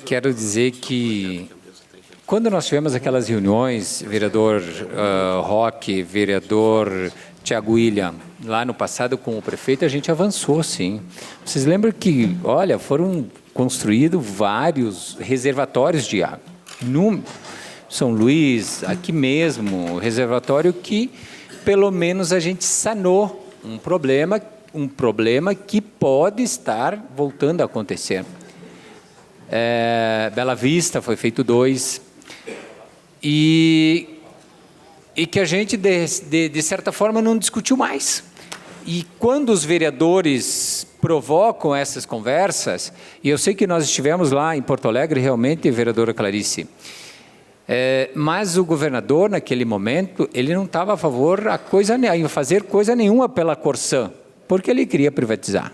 Quero dizer que, quando nós tivemos aquelas reuniões, vereador Roque, vereador Tiago William, lá no passado com o prefeito, a gente avançou, sim. Vocês lembram que, olha, foram construídos vários reservatórios de água. No São Luís, aqui mesmo, reservatório que, pelo menos, a gente sanou um problema que pode estar voltando a acontecer. Bela Vista foi feito 2, e que a gente, de certa forma, não discutiu mais. E quando os vereadores provocam essas conversas, e eu sei que nós estivemos lá em Porto Alegre, realmente, vereadora Clarice, mas o governador, naquele momento, ele não estava a favor em fazer coisa nenhuma pela Corsan, porque ele queria privatizar.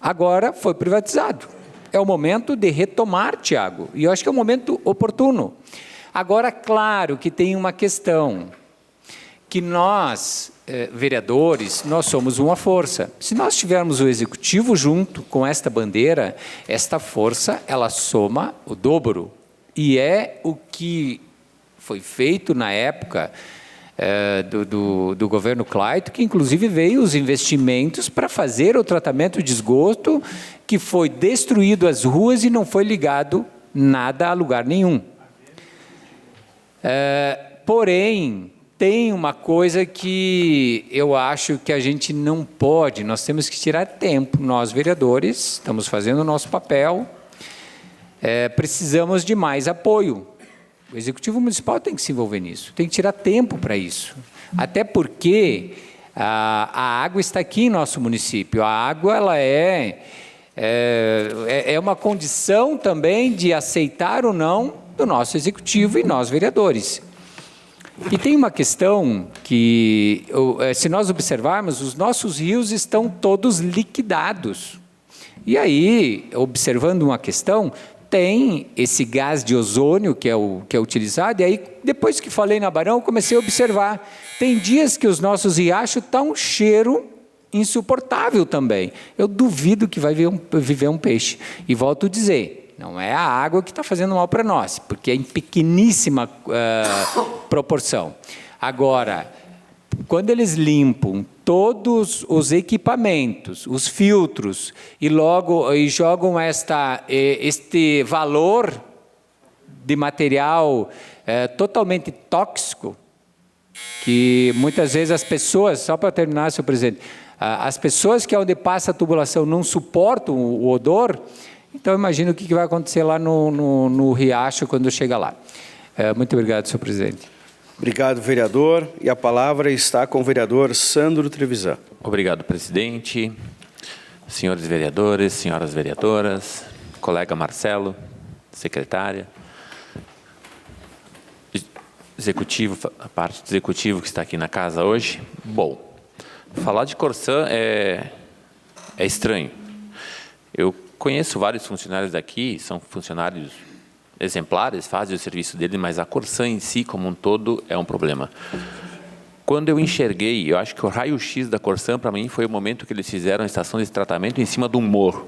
Agora foi privatizado. É o momento de retomar, Tiago, e eu acho que é um momento oportuno. Agora, claro que tem uma questão, que nós, vereadores, nós somos uma força. Se nós tivermos o executivo junto com esta bandeira, esta força, ela soma o dobro. E é o que foi feito na época do governo Clayton, que inclusive veio os investimentos para fazer o tratamento de esgoto, que foi destruído as ruas e não foi ligado nada a lugar nenhum. Porém, tem uma coisa que eu acho que a gente não pode, nós temos que tirar tempo. Nós, vereadores, estamos fazendo o nosso papel, precisamos de mais apoio. O Executivo Municipal tem que se envolver nisso, tem que tirar tempo para isso. Até porque a água está aqui em nosso município. A água ela é uma condição também de aceitar ou não do nosso Executivo e nós, vereadores. E tem uma questão que, se nós observarmos, os nossos rios estão todos liquidados. E aí, observando uma questão, tem esse gás de ozônio que é utilizado, e aí, depois que falei na Barão, eu comecei a observar. Tem dias que os nossos riachos estão um cheiro insuportável também. Eu duvido que vai viver um peixe. E volto a dizer, não é a água que está fazendo mal para nós, porque é em pequeníssima proporção. Agora, quando eles limpam todos os equipamentos, os filtros, e jogam este valor de material totalmente tóxico, que muitas vezes as pessoas, só para terminar, senhor presidente, as pessoas que onde passa a tubulação não suportam o odor, então imagina o que vai acontecer lá no riacho quando chega lá. Muito obrigado, senhor presidente. Obrigado, vereador. E a palavra está com o vereador Sandro Trevisan. Obrigado, presidente. Senhores vereadores, senhoras vereadoras, colega Marcelo, secretária, executivo, a parte do executivo que está aqui na casa hoje. Bom, falar de Corsã é estranho. Eu conheço vários funcionários daqui, são funcionários exemplares, fazem o serviço dele, mas a Corsã em si, como um todo, é um problema. Quando eu enxerguei, eu acho que o raio-x da Corsã, para mim, foi o momento que eles fizeram a estação de tratamento em cima de um morro.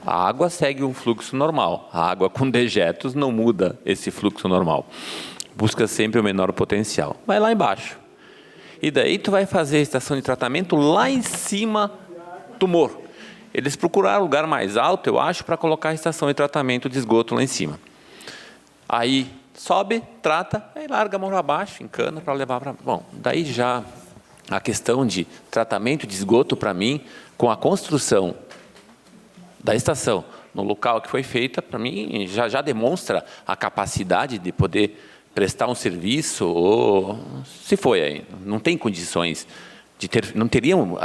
A água segue um fluxo normal. A água com dejetos não muda esse fluxo normal. Busca sempre o menor potencial. Vai lá embaixo. E daí tu vai fazer a estação de tratamento lá em cima do morro. Eles procuraram lugar mais alto, eu acho, para colocar a estação de tratamento de esgoto lá em cima. Aí sobe, trata, aí larga a mão abaixo, encana para levar para... Bom, daí já a questão de tratamento de esgoto, para mim, com a construção da estação no local que foi feita, para mim, já demonstra a capacidade de poder prestar um serviço, ou se foi aí, não tem condições de ter... Não teriam...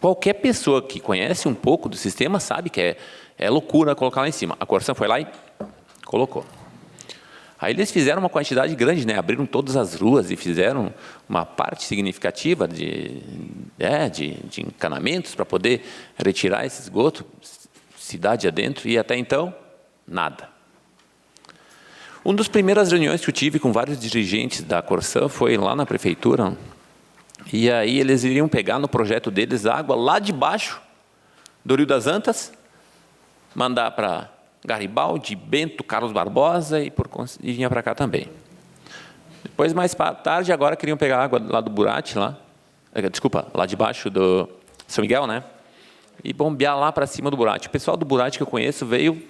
Qualquer pessoa que conhece um pouco do sistema sabe que é loucura colocar lá em cima. A Corsã foi lá e colocou. Aí eles fizeram uma quantidade grande, né? Abriram todas as ruas e fizeram uma parte significativa de encanamentos para poder retirar esse esgoto, cidade adentro, e até então, nada. Uma das primeiras reuniões que eu tive com vários dirigentes da Corsã foi lá na prefeitura. E aí eles iriam pegar no projeto deles água lá de baixo do Rio das Antas, mandar para Garibaldi, Bento, Carlos Barbosa e vinha para cá também. Depois, mais tarde, agora queriam pegar água lá do Burati, lá de baixo do São Miguel, né? E bombear lá para cima do Burati. O pessoal do Burati que eu conheço veio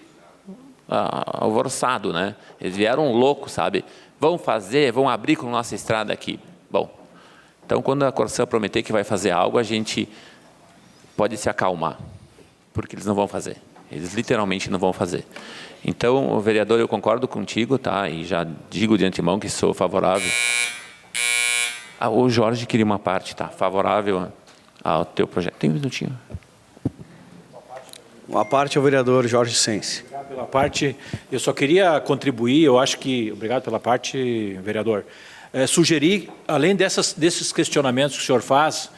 alvoroçado, né? Eles vieram loucos, sabe? Vão abrir com a nossa estrada aqui. Bom, então, quando a Corsã prometer que vai fazer algo, a gente pode se acalmar, porque eles não vão fazer. Eles literalmente não vão fazer. Então, vereador, eu concordo contigo, tá? E já digo de antemão que sou favorável. O Jorge queria uma parte, tá? Favorável ao teu projeto. Tem um minutinho. Uma parte ao vereador Jorge Sense. Obrigado pela parte. Eu só queria contribuir, eu acho que... Obrigado pela parte, vereador. Sugerir, além desses questionamentos que o senhor faz,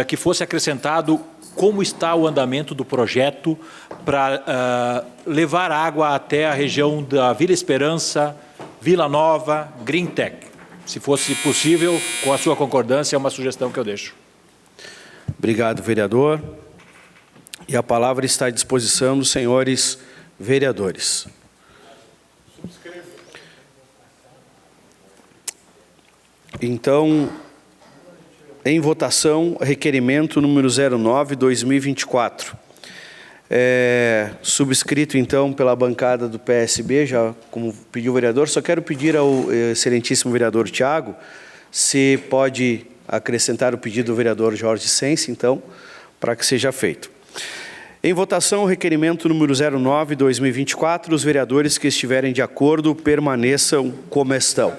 que fosse acrescentado como está o andamento do projeto para levar água até a região da Vila Esperança, Vila Nova, Green Tech. Se fosse possível, com a sua concordância, é uma sugestão que eu deixo. Obrigado, vereador. E a palavra está à disposição dos senhores vereadores. Então, em votação, requerimento número 09/2024. Subscrito, então, pela bancada do PSB, já como pediu o vereador. Só quero pedir ao excelentíssimo vereador Tiago se pode acrescentar o pedido do vereador Jorge Sense, então, para que seja feito. Em votação, o requerimento número 09/2024. Os vereadores que estiverem de acordo permaneçam como estão.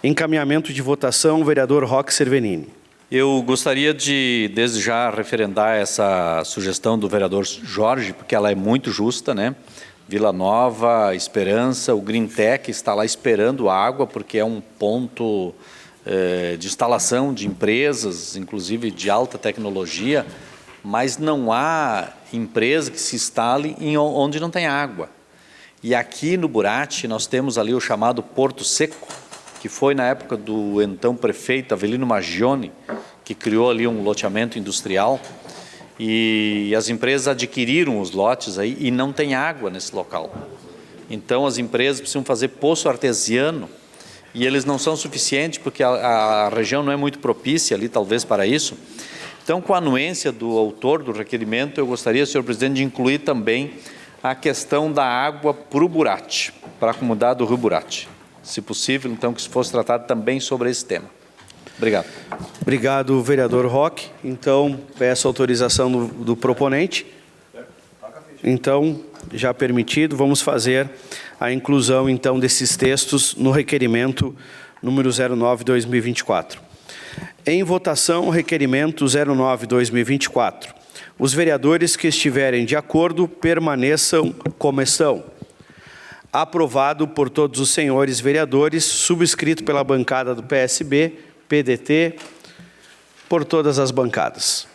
Encaminhamento de votação, vereador Roque Cervenini. Eu gostaria de, desde já, referendar essa sugestão do vereador Jorge, porque ela é muito justa, né? Vila Nova, Esperança, o Greentech está lá esperando água, porque é um ponto de instalação de empresas, inclusive de alta tecnologia, mas não há empresa que se instale onde não tem água. E aqui no Burati nós temos ali o chamado Porto Seco, que foi na época do então prefeito Avelino Maggioni, que criou ali um loteamento industrial, e as empresas adquiriram os lotes aí e não tem água nesse local. Então as empresas precisam fazer poço artesiano e eles não são suficientes porque a região não é muito propícia ali talvez para isso. Então, com a anuência do autor do requerimento, eu gostaria, senhor presidente, de incluir também a questão da água para o Burati, para a comunidade do Rio Burati. Se possível, então, que se fosse tratado também sobre esse tema. Obrigado. Obrigado, vereador Roque. Então, peço autorização do proponente. Então, já permitido, vamos fazer a inclusão, então, desses textos no requerimento número 09/2024. Em votação, requerimento 09/2024. Os vereadores que estiverem de acordo permaneçam como estão. Aprovado por todos os senhores vereadores, subscrito pela bancada do PSB, PDT, por todas as bancadas.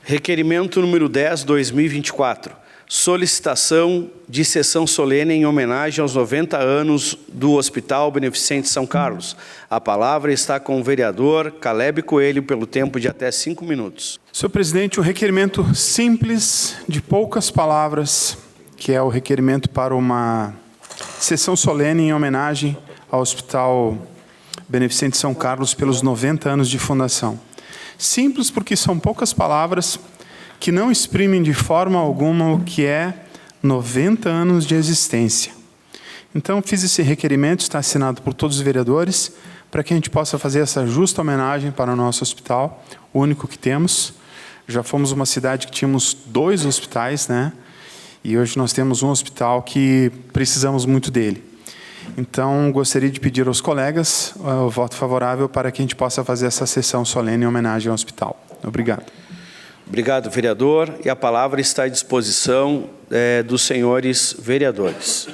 Requerimento número 10/2024. Solicitação de sessão solene em homenagem aos 90 anos do Hospital Beneficente São Carlos. A palavra está com o vereador Caleb Coelho pelo tempo de até 5 minutos. Senhor presidente, um requerimento simples, de poucas palavras, que é o requerimento para uma sessão solene em homenagem ao Hospital Beneficente São Carlos pelos 90 anos de fundação. Simples porque são poucas palavras que não exprimem de forma alguma o que é 90 anos de existência. Então, fiz esse requerimento, está assinado por todos os vereadores, para que a gente possa fazer essa justa homenagem para o nosso hospital, o único que temos. Já fomos uma cidade que tínhamos 2 hospitais, né? E hoje nós temos um hospital que precisamos muito dele. Então, gostaria de pedir aos colegas o voto favorável para que a gente possa fazer essa sessão solene em homenagem ao hospital. Obrigado. Obrigado, vereador. E a palavra está à disposição dos senhores vereadores.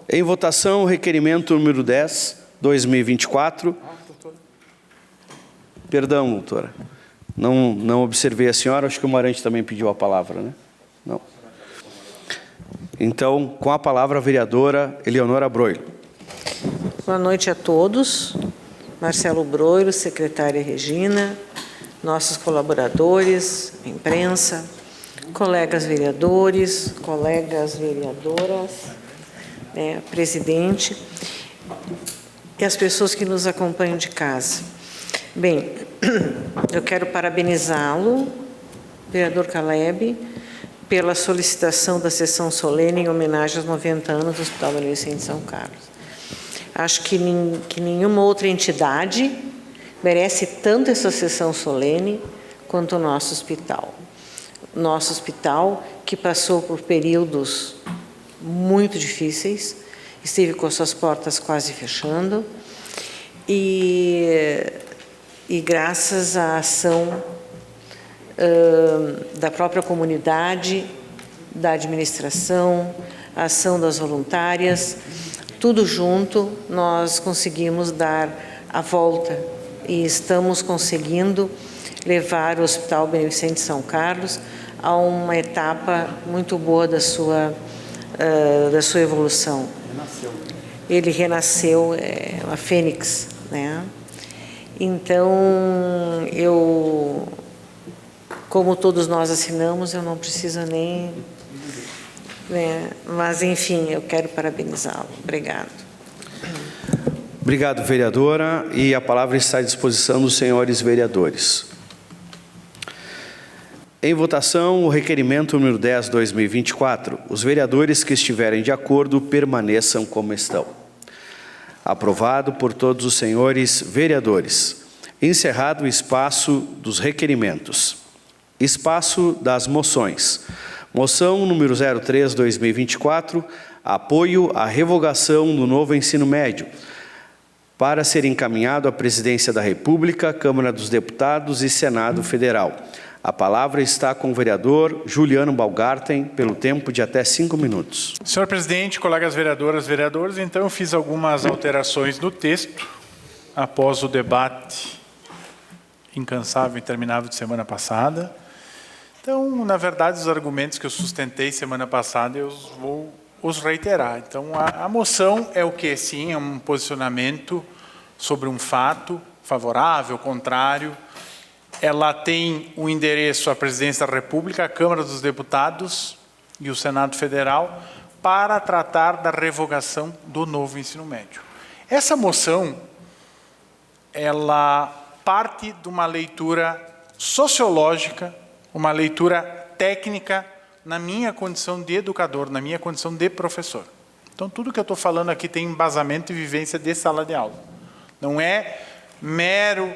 Em votação, requerimento número 10/2024. Perdão, doutora. Não observei a senhora. Acho que o Marante também pediu a palavra, né? Não. Então, com a palavra, a vereadora Eleonora Broilo. Boa noite a todos. Marcelo Broilo, secretária Regina, nossos colaboradores, imprensa, colegas vereadores, colegas vereadoras, presidente e as pessoas que nos acompanham de casa. Bem, eu quero parabenizá-lo, vereador Caleb, pela solicitação da sessão solene em homenagem aos 90 anos do Hospital Beneficente São Carlos. Acho que nenhuma outra entidade merece tanto essa sessão solene quanto o nosso hospital. Nosso hospital, que passou por períodos muito difíceis, esteve com suas portas quase fechando, e graças à ação da própria comunidade, da administração, a ação das voluntárias, tudo junto, nós conseguimos dar a volta e estamos conseguindo levar o Hospital Beneficente São Carlos a uma etapa muito boa da sua evolução. ele renasceu, uma fênix, né? Então, como todos nós assinamos, eu não preciso nem... né? Mas, enfim, eu quero parabenizá-lo. Obrigado. Obrigado, vereadora. E a palavra está à disposição dos senhores vereadores. Em votação, o requerimento número 10/2024. Os vereadores que estiverem de acordo permaneçam como estão. Aprovado por todos os senhores vereadores. Encerrado o espaço dos requerimentos. Espaço das moções. Moção número 03/2024. Apoio à revogação do novo ensino médio. Para ser encaminhado à Presidência da República, Câmara dos Deputados e Senado Federal. A palavra está com o vereador Juliano Balgarten, pelo tempo de até 5 minutos. Senhor presidente, colegas vereadoras, vereadores, então eu fiz algumas alterações no texto, após o debate incansável e interminável de semana passada. Então, na verdade, os argumentos que eu sustentei semana passada, eu vou os reiterar. Então, a moção é o que? Sim, é um posicionamento sobre um fato favorável, contrário. Ela tem o endereço à Presidência da República, à Câmara dos Deputados e o Senado Federal para tratar da revogação do novo ensino médio. Essa moção, ela parte de uma leitura sociológica, uma leitura técnica, na minha condição de educador, na minha condição de professor. Então, tudo que eu estou falando aqui tem embasamento e vivência de sala de aula. Não é mero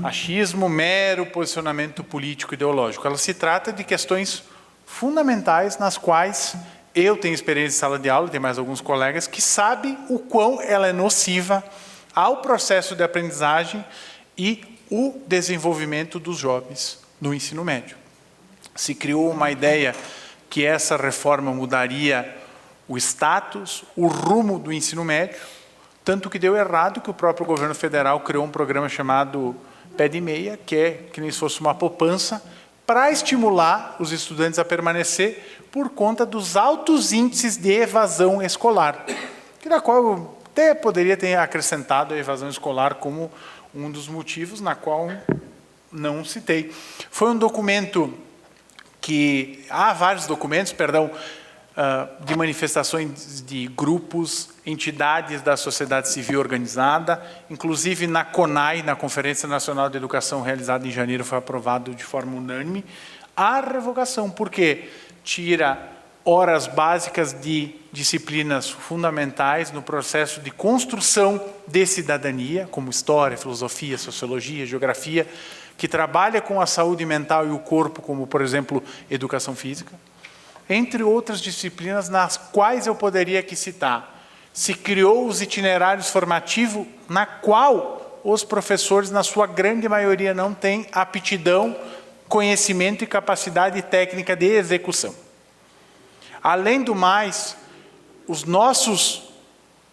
achismo, mero posicionamento político ideológico. Ela se trata de questões fundamentais nas quais eu tenho experiência em sala de aula, tem mais alguns colegas que sabem o quão ela é nociva ao processo de aprendizagem e o desenvolvimento dos jovens no ensino médio. Se criou uma ideia que essa reforma mudaria o status, o rumo do ensino médio, tanto que deu errado que o próprio governo federal criou um programa chamado Pé de Meia, que é que nem se fosse uma poupança, para estimular os estudantes a permanecer por conta dos altos índices de evasão escolar, que da qual eu até poderia ter acrescentado a evasão escolar como um dos motivos, na qual não citei. Foi um documento que... Há vários documentos, perdão, de manifestações de grupos, entidades da sociedade civil organizada, inclusive na CONAI, na Conferência Nacional de Educação, realizada em janeiro, foi aprovado de forma unânime, a revogação, porque tira horas básicas de disciplinas fundamentais no processo de construção de cidadania, como história, filosofia, sociologia, geografia, que trabalha com a saúde mental e o corpo, como, por exemplo, educação física, entre outras disciplinas nas quais eu poderia aqui citar. Se criou os itinerários formativos, na qual os professores, na sua grande maioria, não têm aptidão, conhecimento e capacidade técnica de execução. Além do mais, os nossos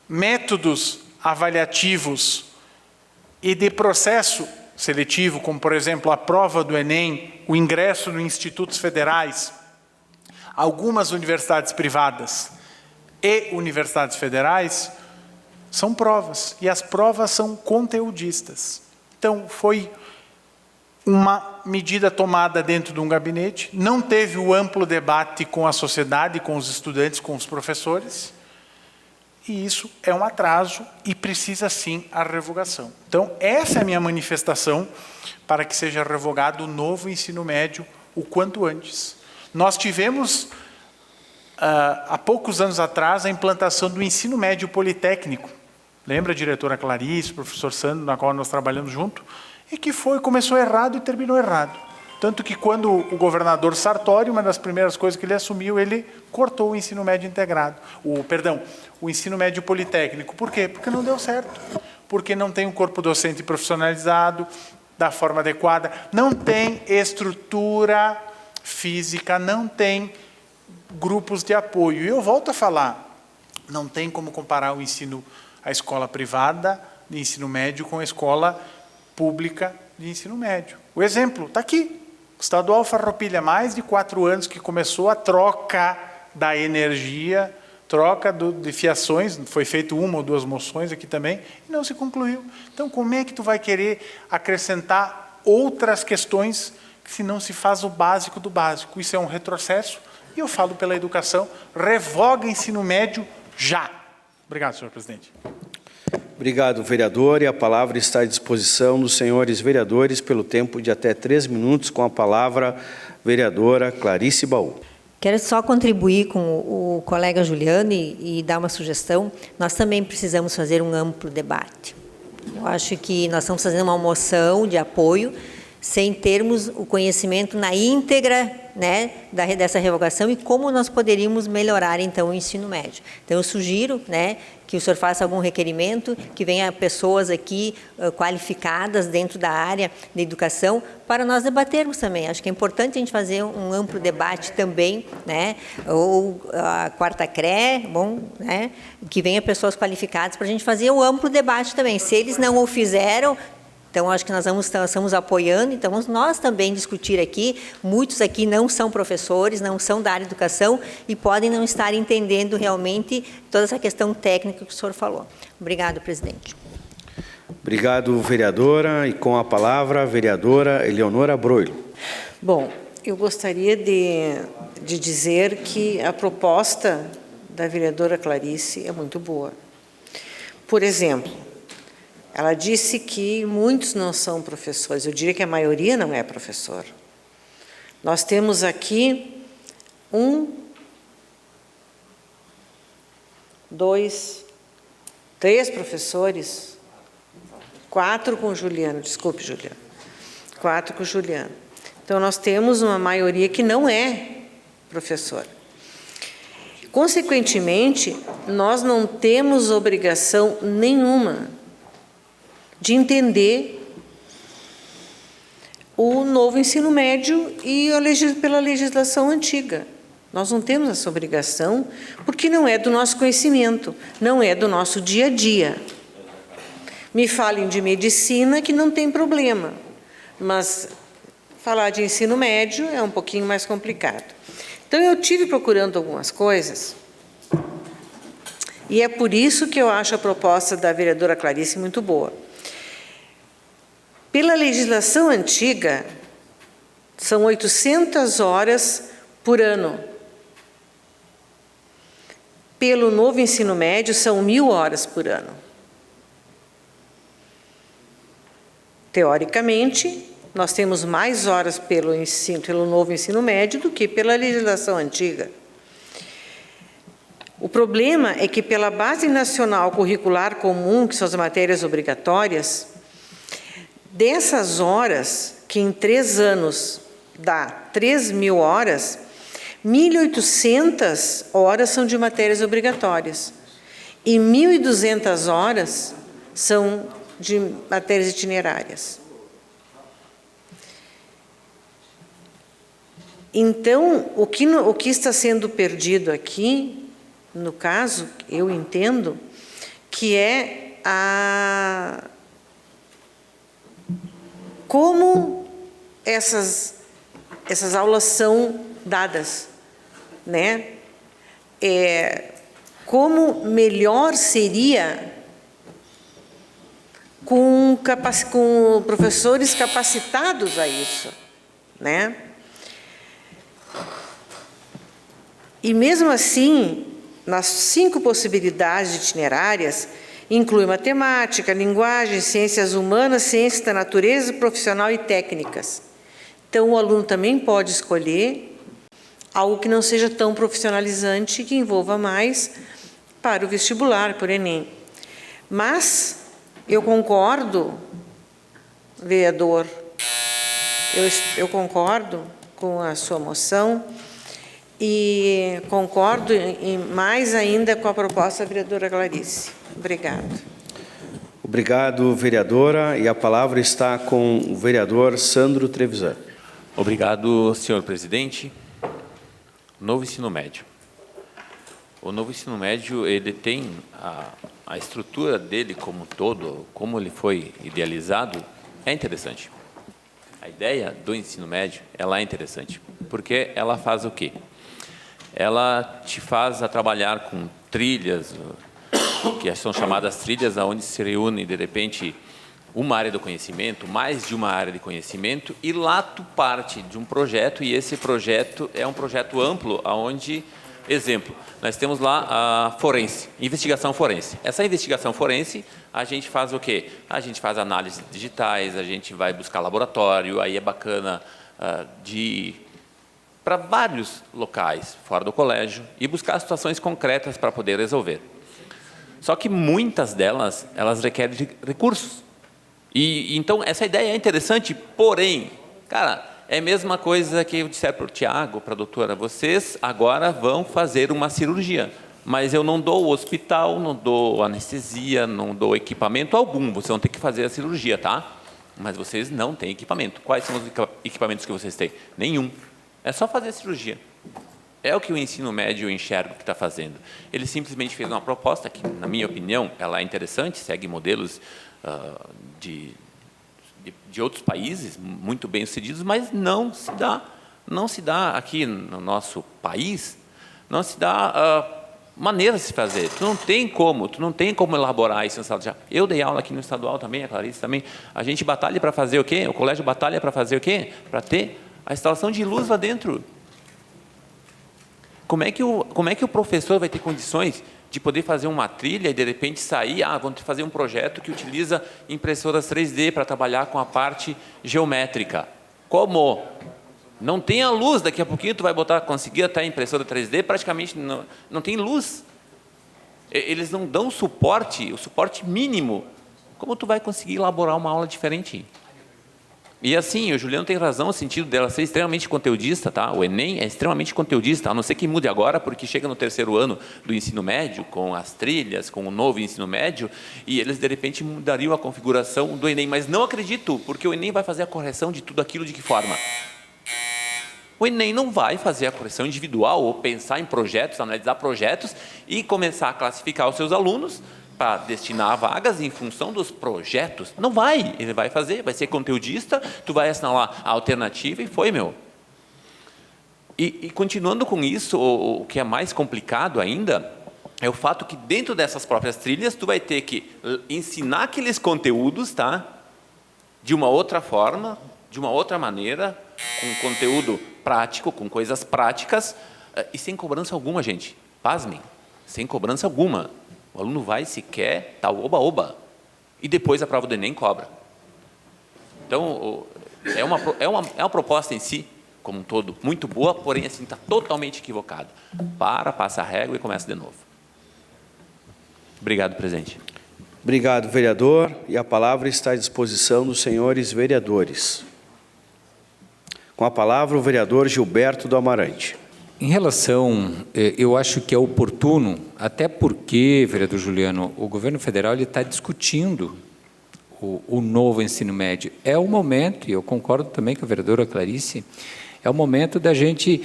métodos avaliativos e de processo seletivo, como, por exemplo, a prova do Enem, o ingresso em institutos federais, algumas universidades privadas e universidades federais, são provas, e as provas são conteudistas. Então, foi uma medida tomada dentro de um gabinete, não teve o amplo debate com a sociedade, com os estudantes, com os professores, e isso é um atraso e precisa sim a revogação. Então, essa é a minha manifestação para que seja revogado o novo ensino médio o quanto antes. Nós tivemos, há poucos anos atrás, a implantação do ensino médio politécnico. Lembra a diretora Clarice, o professor Sandro, na qual nós trabalhamos junto? E que começou errado e terminou errado. Tanto que quando o governador Sartori, uma das primeiras coisas que ele assumiu, ele cortou o ensino médio integrado. O ensino médio politécnico. Por quê? Porque não deu certo. Porque não tem um corpo docente profissionalizado, da forma adequada, não tem estrutura física, não tem grupos de apoio. E eu volto a falar, não tem como comparar o ensino, a escola privada de ensino médio com a escola pública de ensino médio. O exemplo está aqui. Estadual Farroupilha, mais de 4 anos que começou a troca da energia, troca de fiações, foi feito 1 ou 2 moções aqui também, e não se concluiu. Então, como é que tu vai querer acrescentar outras questões se não se faz o básico do básico? Isso é um retrocesso, e eu falo pela educação, revoga ensino médio já. Obrigado, senhor presidente. Obrigado, vereador. E a palavra está à disposição dos senhores vereadores pelo tempo de até 3 minutos, com a palavra vereadora Clarice Baú. Quero só contribuir com o colega Juliano e dar uma sugestão. Nós também precisamos fazer um amplo debate. Eu acho que nós estamos fazendo uma moção de apoio sem termos o conhecimento na íntegra, né, dessa revogação e como nós poderíamos melhorar, então, o ensino médio. Então, eu sugiro, né, que o senhor faça algum requerimento, que venha pessoas aqui qualificadas dentro da área de educação para nós debatermos também. Acho que é importante a gente fazer um amplo debate também, né, ou a quarta CRE, bom, né, que venha pessoas qualificadas para a gente fazer um amplo debate também. Se eles não o fizeram, então, acho que nós estamos apoiando, então vamos nós também discutir aqui. Muitos aqui não são professores, não são da área de educação e podem não estar entendendo realmente toda essa questão técnica que o senhor falou. Obrigado, presidente. Obrigado, vereadora. E com a palavra, a vereadora Eleonora Broilo. Bom, eu gostaria de dizer que a proposta da vereadora Clarice é muito boa. Por exemplo, ela disse que muitos não são professores. Eu diria que a maioria não é professor. Nós temos aqui 1, 2, 3 professores, 4 com o Juliano, desculpe, Juliano, 4 com o Juliano. Então, nós temos uma maioria que não é professor. Consequentemente, nós não temos obrigação nenhuma de entender o novo ensino médio e pela legislação antiga. Nós não temos essa obrigação, porque não é do nosso conhecimento, não é do nosso dia a dia. Me falem de medicina, que não tem problema, mas falar de ensino médio é um pouquinho mais complicado. Então, eu tive procurando algumas coisas, e é por isso que eu acho a proposta da vereadora Clarice muito boa. Pela legislação antiga, são 800 horas por ano. Pelo novo ensino médio, são 1.000 horas por ano. Teoricamente, nós temos mais horas pelo novo ensino médio do que pela legislação antiga. O problema é que, pela Base Nacional Curricular Comum, que são as matérias obrigatórias, dessas horas, que em 3 anos dá 3.000 horas, 1.800 horas são de matérias obrigatórias e 1.200 horas são de matérias itinerárias. Então, o que está sendo perdido aqui, no caso, eu entendo, que é como essas aulas são dadas, né? Como melhor seria com professores capacitados a isso, né? E mesmo assim, nas 5 possibilidades itinerárias, inclui matemática, linguagem, ciências humanas, ciências da natureza, profissional e técnicas. Então, o aluno também pode escolher algo que não seja tão profissionalizante, que envolva mais para o vestibular, para o Enem. Mas eu concordo, vereador, eu concordo com a sua moção e concordo mais ainda com a proposta da vereadora Clarice. Obrigado. Obrigado, vereadora. E a palavra está com o vereador Sandro Trevisan. Obrigado, senhor presidente. Novo ensino médio. O novo ensino médio, ele tem a estrutura dele como um todo, como ele foi idealizado, é interessante. A ideia do ensino médio, ela é interessante, porque ela faz o quê? ela te faz a trabalhar com trilhas, que são chamadas trilhas, onde se reúne, de repente, uma área do conhecimento, mais de uma área de conhecimento, e lá tu parte de um projeto, e esse projeto é um projeto amplo, onde, exemplo, nós temos lá a forense, investigação forense. Essa investigação forense, a gente faz o quê? A gente faz análises digitais, a gente vai buscar laboratório, aí é bacana de ir para vários locais fora do colégio e buscar situações concretas para poder resolver. Só que muitas delas, elas requerem recursos. E então, essa ideia é interessante, porém, cara, é a mesma coisa que eu disser para o Tiago, para a doutora, vocês agora vão fazer uma cirurgia, mas eu não dou hospital, não dou anestesia, não dou equipamento algum, vocês vão ter que fazer a cirurgia, tá? Mas vocês não têm equipamento. Quais são os equipamentos que vocês têm? Nenhum. É só fazer a cirurgia. É o que o ensino médio enxerga que está fazendo. Ele simplesmente fez uma proposta que, na minha opinião, ela é interessante, segue modelos de outros países muito bem sucedidos, mas não se dá aqui no nosso país, não se dá maneira de se fazer. Tu não tem como elaborar isso no sala de aula. Eu dei aula aqui no estadual também, a Clarice também. A gente batalha para fazer o quê? O colégio batalha para fazer o quê? Para ter a instalação de luz lá dentro. Como é que o professor vai ter condições de poder fazer uma trilha e, de repente, sair, vamos fazer um projeto que utiliza impressoras 3D para trabalhar com a parte geométrica? Como? Não tem a luz, daqui a pouquinho tu vai conseguir até a impressora 3D, praticamente não tem luz. Eles não dão o suporte mínimo. Como tu vai conseguir elaborar uma aula diferente? E assim, o Juliano tem razão no sentido dela ser extremamente conteudista, tá? O Enem é extremamente conteudista, a não ser que mude agora, porque chega no 3º ano do ensino médio, com as trilhas, com o novo ensino médio, e eles, de repente, mudariam a configuração do Enem. Mas não acredito, porque o Enem vai fazer a correção de tudo aquilo de que forma? O Enem não vai fazer a correção individual, ou pensar em projetos, analisar projetos, e começar a classificar os seus alunos para destinar vagas em função dos projetos. Não vai, ele vai ser conteudista, tu vai assinar lá a alternativa e foi, meu. E continuando com isso, o que é mais complicado ainda, é o fato que dentro dessas próprias trilhas, tu vai ter que ensinar aqueles conteúdos, tá? De uma outra forma, de uma outra maneira, com conteúdo prático, com coisas práticas, e sem cobrança alguma, gente. Pasmem, sem cobrança alguma. O aluno vai, se quer, tá oba-oba. E depois a prova do Enem cobra. Então, é uma proposta em si, como um todo, muito boa, porém, assim, está totalmente equivocado. Passa a régua e começa de novo. Obrigado, presidente. Obrigado, vereador. E a palavra está à disposição dos senhores vereadores. Com a palavra, o vereador Gilberto do Amarante. Em relação, eu acho que é oportuno, até porque, vereador Juliano, o governo federal está discutindo o novo ensino médio. É o momento, e eu concordo também com a vereadora Clarice, é o momento da gente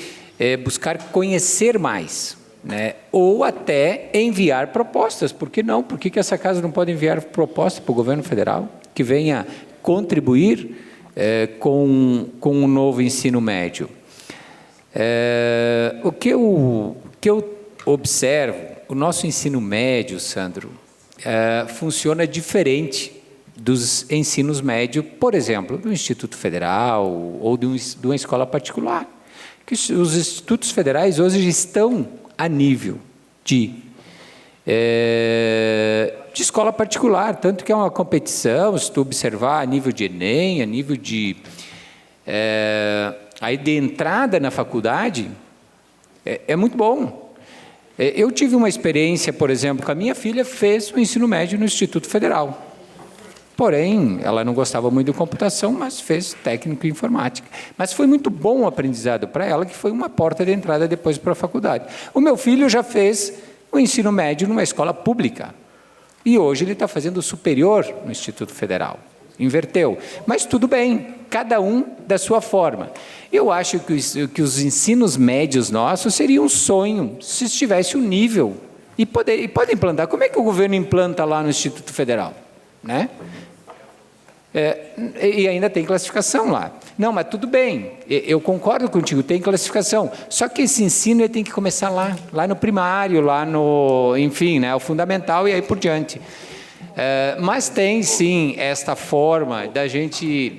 buscar conhecer mais, né? Ou até enviar propostas. Por que não? Por que essa casa não pode enviar propostas para o governo federal que venha contribuir com o novo ensino médio? O que eu observo, o nosso ensino médio, Sandro, funciona diferente dos ensinos médios, por exemplo, do Instituto Federal ou de uma escola particular. Que os institutos federais hoje estão a nível de escola particular, tanto que é uma competição, se tu observar, a nível de Enem, a nível de... aí de entrada na faculdade, é muito bom. Eu tive uma experiência, por exemplo, que a minha filha fez o ensino médio no Instituto Federal. Porém, ela não gostava muito de computação, mas fez técnico em informática. Mas foi muito bom o aprendizado para ela, que foi uma porta de entrada depois para a faculdade. O meu filho já fez o ensino médio numa escola pública. E hoje ele está fazendo o superior no Instituto Federal. Inverteu. Mas tudo bem, cada um da sua forma. Eu acho que os ensinos médios nossos seria um sonho, se estivesse um nível. E pode implantar. Como é que o governo implanta lá no Instituto Federal? Né? E ainda tem classificação lá. Não, mas tudo bem, eu concordo contigo, tem classificação. Só que esse ensino ele tem que começar lá no primário, lá no, enfim, né, o fundamental e aí por diante. Mas tem sim esta forma da gente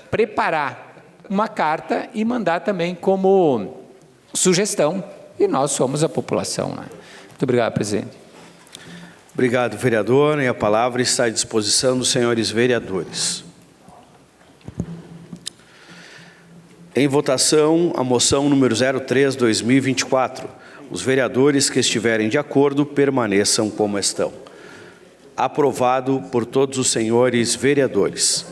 preparar uma carta e mandar também como sugestão. E nós somos a população, né? Muito obrigado, presidente. Obrigado, vereador. E a palavra está à disposição dos senhores vereadores. Em votação, a moção número 03/2024. Os vereadores que estiverem de acordo permaneçam como estão. Aprovado por todos os senhores vereadores.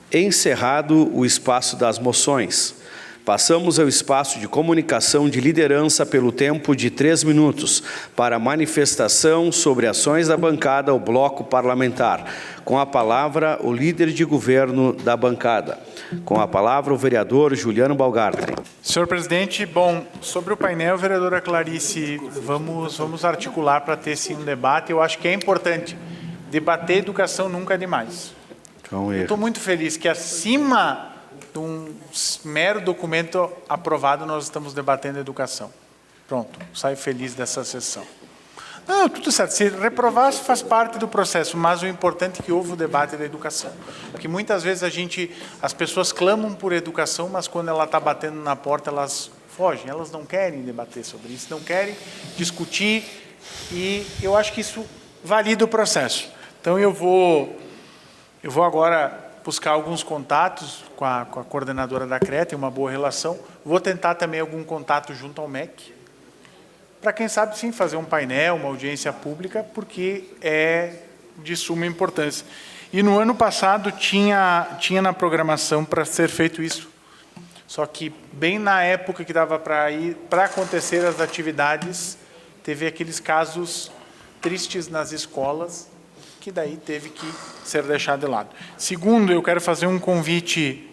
Encerrado o espaço das moções. Passamos ao espaço de comunicação de liderança pelo tempo de 3 minutos para manifestação sobre ações da bancada ao bloco parlamentar. Com a palavra, o líder de governo da bancada. Com a palavra, o vereador Juliano Balgarten. Senhor presidente, bom, sobre o painel, vereadora Clarice, vamos articular para ter sim um debate. Eu acho que é importante. Debater educação nunca é demais. Eu estou muito feliz que acima de um mero documento aprovado, nós estamos debatendo educação. Pronto, saio feliz dessa sessão. Não, tudo certo, se reprovar faz parte do processo, mas o importante é que houve o debate da educação. Porque muitas vezes as pessoas clamam por educação, mas quando ela está batendo na porta, elas fogem, elas não querem debater sobre isso, não querem discutir, e eu acho que isso valida o processo. Então eu vou agora buscar alguns contatos com a coordenadora da CREA, tem uma boa relação. Vou tentar também algum contato junto ao MEC, para quem sabe sim fazer um painel, uma audiência pública, porque é de suma importância. E no ano passado tinha na programação para ser feito isso. Só que bem na época que dava para acontecer as atividades, teve aqueles casos tristes nas escolas, que daí teve que ser deixado de lado. Segundo, eu quero fazer um convite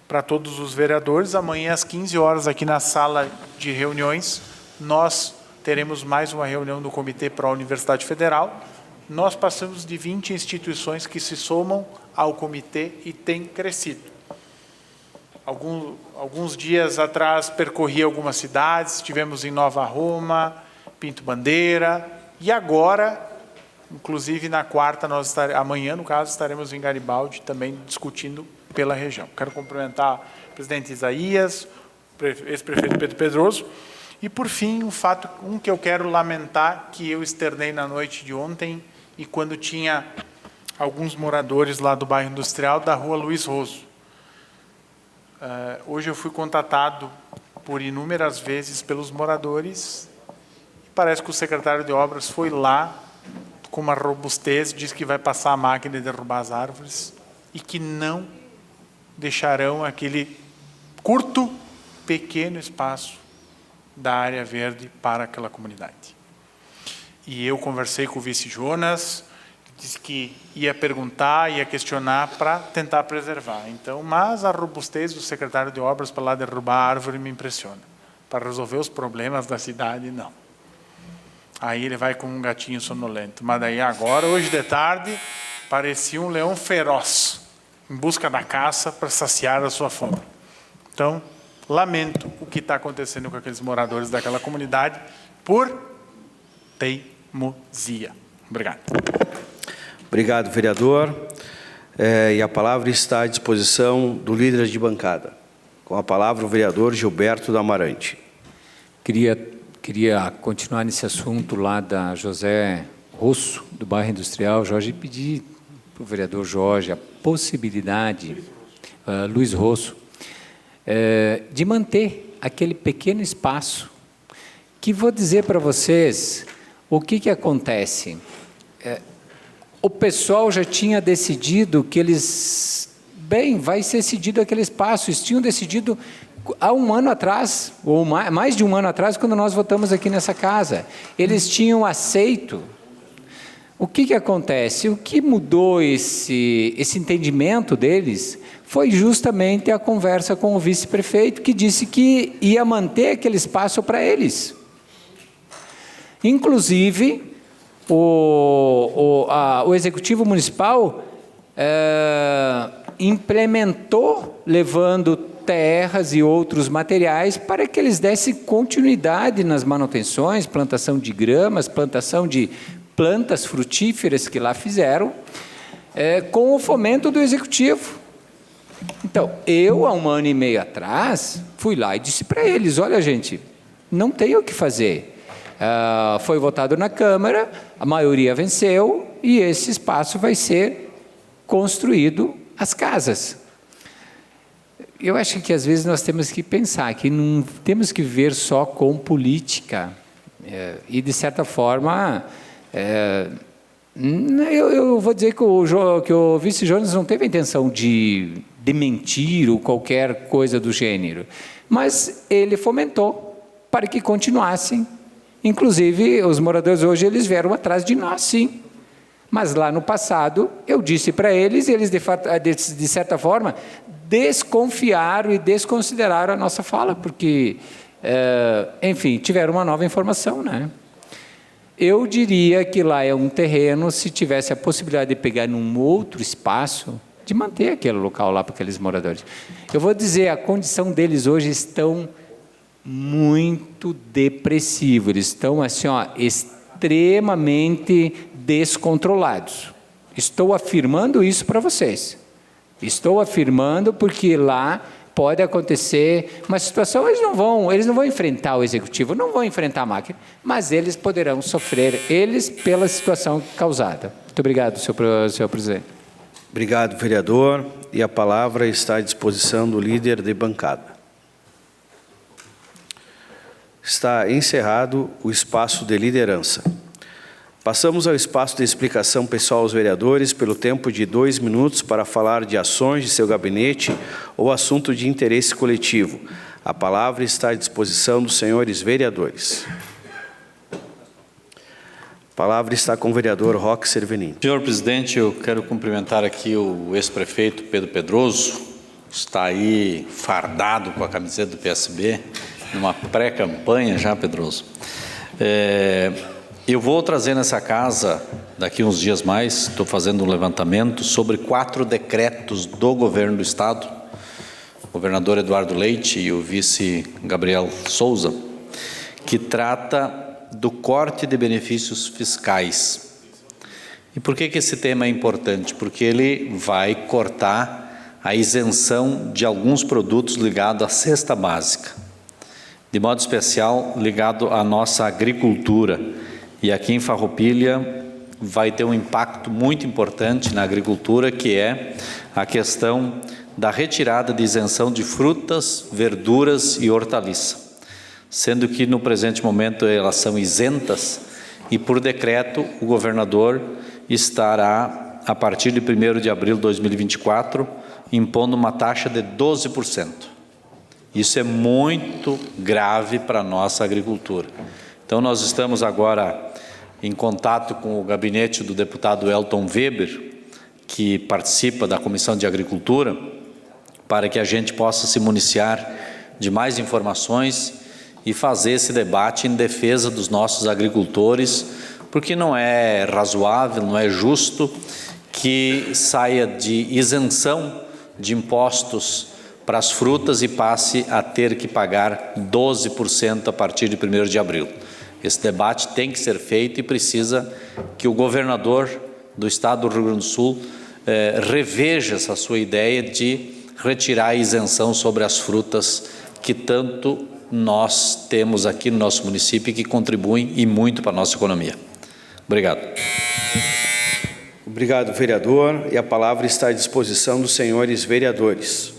para todos os vereadores. Amanhã, às 15 horas, aqui na sala de reuniões, nós teremos mais uma reunião do Comitê para a Universidade Federal. Nós passamos de 20 instituições que se somam ao comitê e tem crescido. Alguns dias atrás, percorri algumas cidades, estivemos em Nova Roma, Pinto Bandeira, e agora, inclusive na quarta, amanhã, no caso, estaremos em Garibaldi também discutindo pela região. Quero cumprimentar o presidente Isaías, o ex-prefeito Pedro Pedroso, e por fim, um que eu quero lamentar, que eu externei na noite de ontem, e quando tinha alguns moradores lá do bairro industrial da rua Luiz Roso. Hoje eu fui contatado por inúmeras vezes pelos moradores, e parece que o secretário de obras foi lá, com uma robustez, diz que vai passar a máquina e derrubar as árvores, e que não deixarão aquele curto, pequeno espaço da área verde para aquela comunidade. E eu conversei com o vice Jonas, disse que ia perguntar, ia questionar para tentar preservar. Então, mas a robustez do secretário de obras para lá derrubar a árvore me impressiona. Para resolver os problemas da cidade, não. Aí ele vai com um gatinho sonolento. Mas daí agora, hoje de tarde, parecia um leão feroz, em busca da caça para saciar a sua fome. Então, lamento o que está acontecendo com aqueles moradores daquela comunidade por teimosia. Obrigado. Obrigado, vereador. E a palavra está à disposição do líder de bancada. Com a palavra, o vereador Gilberto do Amarante. Queria continuar nesse assunto lá da José Rosso, do bairro industrial, Jorge, e pedir para o vereador Jorge a possibilidade, Luiz Rosso, de manter aquele pequeno espaço, que vou dizer para vocês o que acontece. O pessoal já tinha decidido que vai ser cedido aquele espaço, eles tinham decidido há um ano atrás, ou mais de um ano atrás, quando nós votamos aqui nessa casa. Eles tinham aceito. O que acontece? O que mudou esse entendimento deles foi justamente a conversa com o vice-prefeito, que disse que ia manter aquele espaço para eles. Inclusive, o Executivo Municipal implementou, levando terras e outros materiais para que eles dessem continuidade nas manutenções, plantação de gramas, plantação de plantas frutíferas que lá fizeram, com o fomento do Executivo. Então, eu, há 1 ano e meio atrás, fui lá e disse para eles, olha, gente, não tem o que fazer. Foi votado na Câmara, a maioria venceu, e esse espaço vai ser construído as casas. Eu acho que, às vezes, nós temos que pensar que não temos que ver só com política. E, de certa forma, eu vou dizer que o vice Jones não teve a intenção de mentir ou qualquer coisa do gênero, mas ele fomentou para que continuassem. Inclusive, os moradores hoje eles vieram atrás de nós, sim. Mas lá no passado, eu disse para eles, e eles, de certa forma, desconfiaram e desconsideraram a nossa fala, porque, enfim, tiveram uma nova informação, né? Eu diria que lá é um terreno, se tivesse a possibilidade de pegar num outro espaço, de manter aquele local lá para aqueles moradores. Eu vou dizer, a condição deles hoje estão muito depressiva, eles estão assim, extremamente descontrolados. Estou afirmando isso para vocês. Estou afirmando porque lá pode acontecer uma situação, eles não vão enfrentar o Executivo, não vão enfrentar a máquina, mas eles poderão sofrer, eles, pela situação causada. Muito obrigado, senhor presidente. Obrigado, vereador. E a palavra está à disposição do líder de bancada. Está encerrado o espaço de liderança. Passamos ao espaço de explicação pessoal aos vereadores pelo tempo de 2 minutos para falar de ações de seu gabinete ou assunto de interesse coletivo. A palavra está à disposição dos senhores vereadores. A palavra está com o vereador Roque Cervenin. Senhor presidente, eu quero cumprimentar aqui o ex-prefeito Pedro Pedroso, que está aí fardado com a camiseta do PSB, numa pré-campanha já, Pedroso. Eu vou trazer nessa casa, daqui uns dias mais, estou fazendo um levantamento sobre 4 decretos do governo do Estado, o governador Eduardo Leite e o vice Gabriel Souza, que trata do corte de benefícios fiscais. E por que esse tema é importante? Porque ele vai cortar a isenção de alguns produtos ligados à cesta básica, de modo especial ligado à nossa agricultura. E aqui em Farroupilha vai ter um impacto muito importante na agricultura, que é a questão da retirada de isenção de frutas, verduras e hortaliças, sendo que no presente momento elas são isentas e por decreto o governador estará, a partir de 1º de abril de 2024, impondo uma taxa de 12%. Isso é muito grave para a nossa agricultura. Então nós estamos agora em contato com o gabinete do deputado Elton Weber, que participa da Comissão de Agricultura, para que a gente possa se municiar de mais informações e fazer esse debate em defesa dos nossos agricultores, porque não é razoável, não é justo que saia de isenção de impostos para as frutas e passe a ter que pagar 12% a partir de 1º de abril. Esse debate tem que ser feito e precisa que o governador do Estado do Rio Grande do Sul reveja essa sua ideia de retirar a isenção sobre as frutas que tanto nós temos aqui no nosso município e que contribuem e muito para a nossa economia. Obrigado. Obrigado, vereador. E a palavra está à disposição dos senhores vereadores.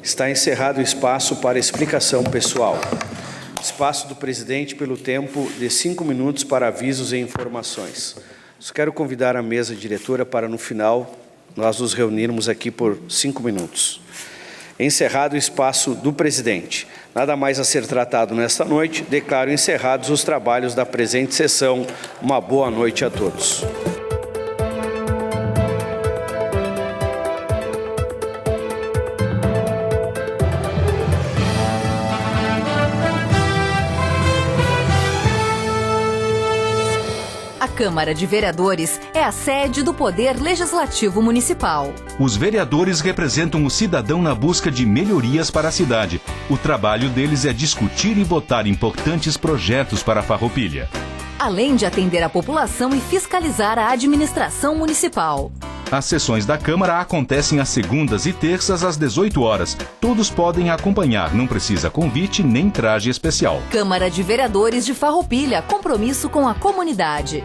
Está encerrado o espaço para explicação pessoal. Espaço do presidente pelo tempo de 5 minutos para avisos e informações. Só quero convidar a mesa diretora para, no final, nós nos reunirmos aqui por 5 minutos. Encerrado o espaço do presidente. Nada mais a ser tratado nesta noite. Declaro encerrados os trabalhos da presente sessão. Uma boa noite a todos. A Câmara de Vereadores é a sede do Poder Legislativo Municipal. Os vereadores representam o cidadão na busca de melhorias para a cidade. O trabalho deles é discutir e votar importantes projetos para a Farroupilha. Além de atender a população e fiscalizar a administração municipal. As sessões da Câmara acontecem às segundas e terças às 18 horas. Todos podem acompanhar, não precisa convite nem traje especial. Câmara de Vereadores de Farroupilha, compromisso com a comunidade.